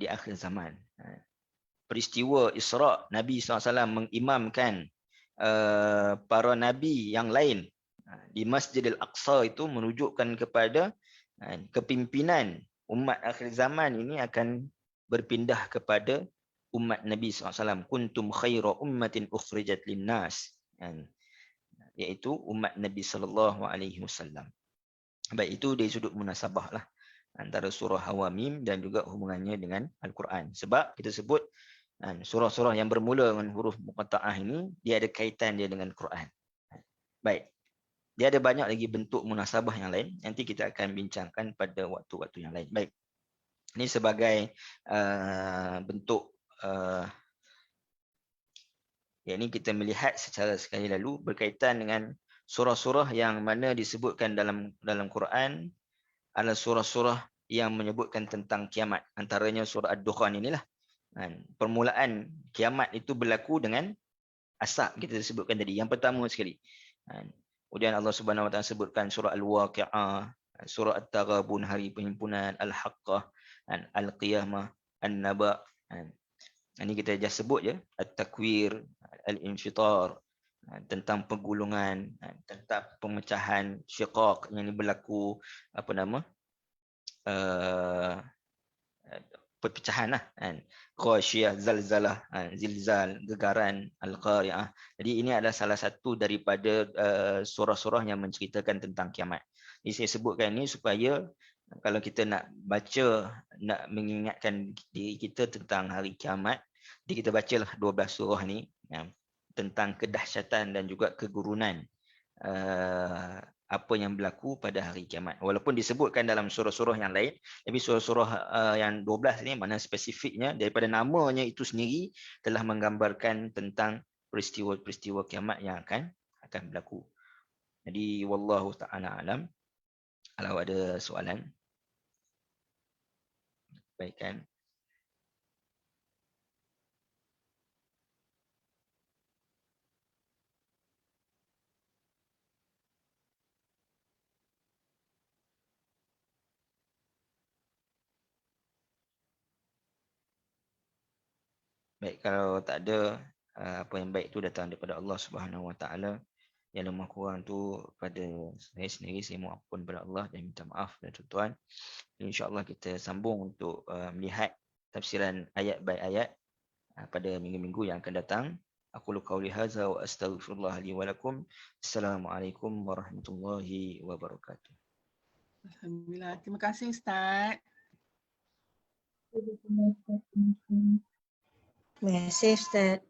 di akhir zaman. Peristiwa Isra, Nabi SAW mengimamkan para nabi yang lain di Masjidil Aqsa itu menunjukkan kepada kepimpinan umat akhir zaman ini akan berpindah kepada umat Nabi SAW. Kuntum khaira ummatin ukhrijat linnas, iaitu umat Nabi SAW. Baik, itu dari sudut munasabah lah antara surah Hawamim dan juga hubungannya dengan Al-Quran. Sebab kita sebut surah-surah yang bermula dengan huruf muqatta'ah ini, dia ada kaitan dia dengan Quran. Baik. Dia ada banyak lagi bentuk munasabah yang lain. Nanti kita akan bincangkan pada waktu-waktu yang lain. Baik. Ini sebagai bentuk yang ini kita melihat secara sekali lalu berkaitan dengan surah-surah yang mana disebutkan dalam Quran adalah surah-surah yang menyebutkan tentang kiamat. Antaranya surah Ad-Dukhan inilah. Permulaan kiamat itu berlaku dengan asap kita sebutkan tadi. Yang pertama sekali. Kemudian Allah Subhanahu Wa Taala sebutkan surah Al-Waqi'ah, surah At-Taghabun, hari penghimpunan, Al-Haqqah, Al-Qiyamah, An-Naba. Ini kita just sebut je. At-Takwir, Al-Infitar, tentang penggulungan, tentang pemecahan, syiqaq yang ini berlaku perpecahan lah, Ghashiyah, Zalzalah, Zilzal, Gegaran, Al-Qari'ah. Jadi ini adalah salah satu daripada surah-surah yang menceritakan tentang kiamat. Jadi saya sebutkan ini supaya kalau kita nak baca, nak mengingatkan diri kita tentang hari kiamat, jadi kita bacalah 12 surah ni tentang kedahsyatan dan juga kegurunan apa yang berlaku pada hari kiamat. Walaupun disebutkan dalam surah-surah yang lain, tapi surah-surah yang 12 ni, mana spesifiknya daripada namanya itu sendiri telah menggambarkan tentang peristiwa-peristiwa kiamat yang akan berlaku. Jadi wallahu ta'ala alam. Kalau ada soalan. Baik kan? Baik, kalau tak ada, apa yang baik itu datang daripada Allah Subhanahu Wa Taala. Yang lemah kurang tu pada saya sendiri, saya mohon ampun kepada Allah dan minta maaf kepada tuan-tuan. InsyaAllah kita sambung untuk melihat tafsiran ayat by ayat pada minggu-minggu yang akan datang. Aqulu qawli hadza wa astaghfirullah li wa lakum. Assalamualaikum warahmatullahi wabarakatuh. Alhamdulillah. Terima kasih Ustaz. Terima kasih Ustaz.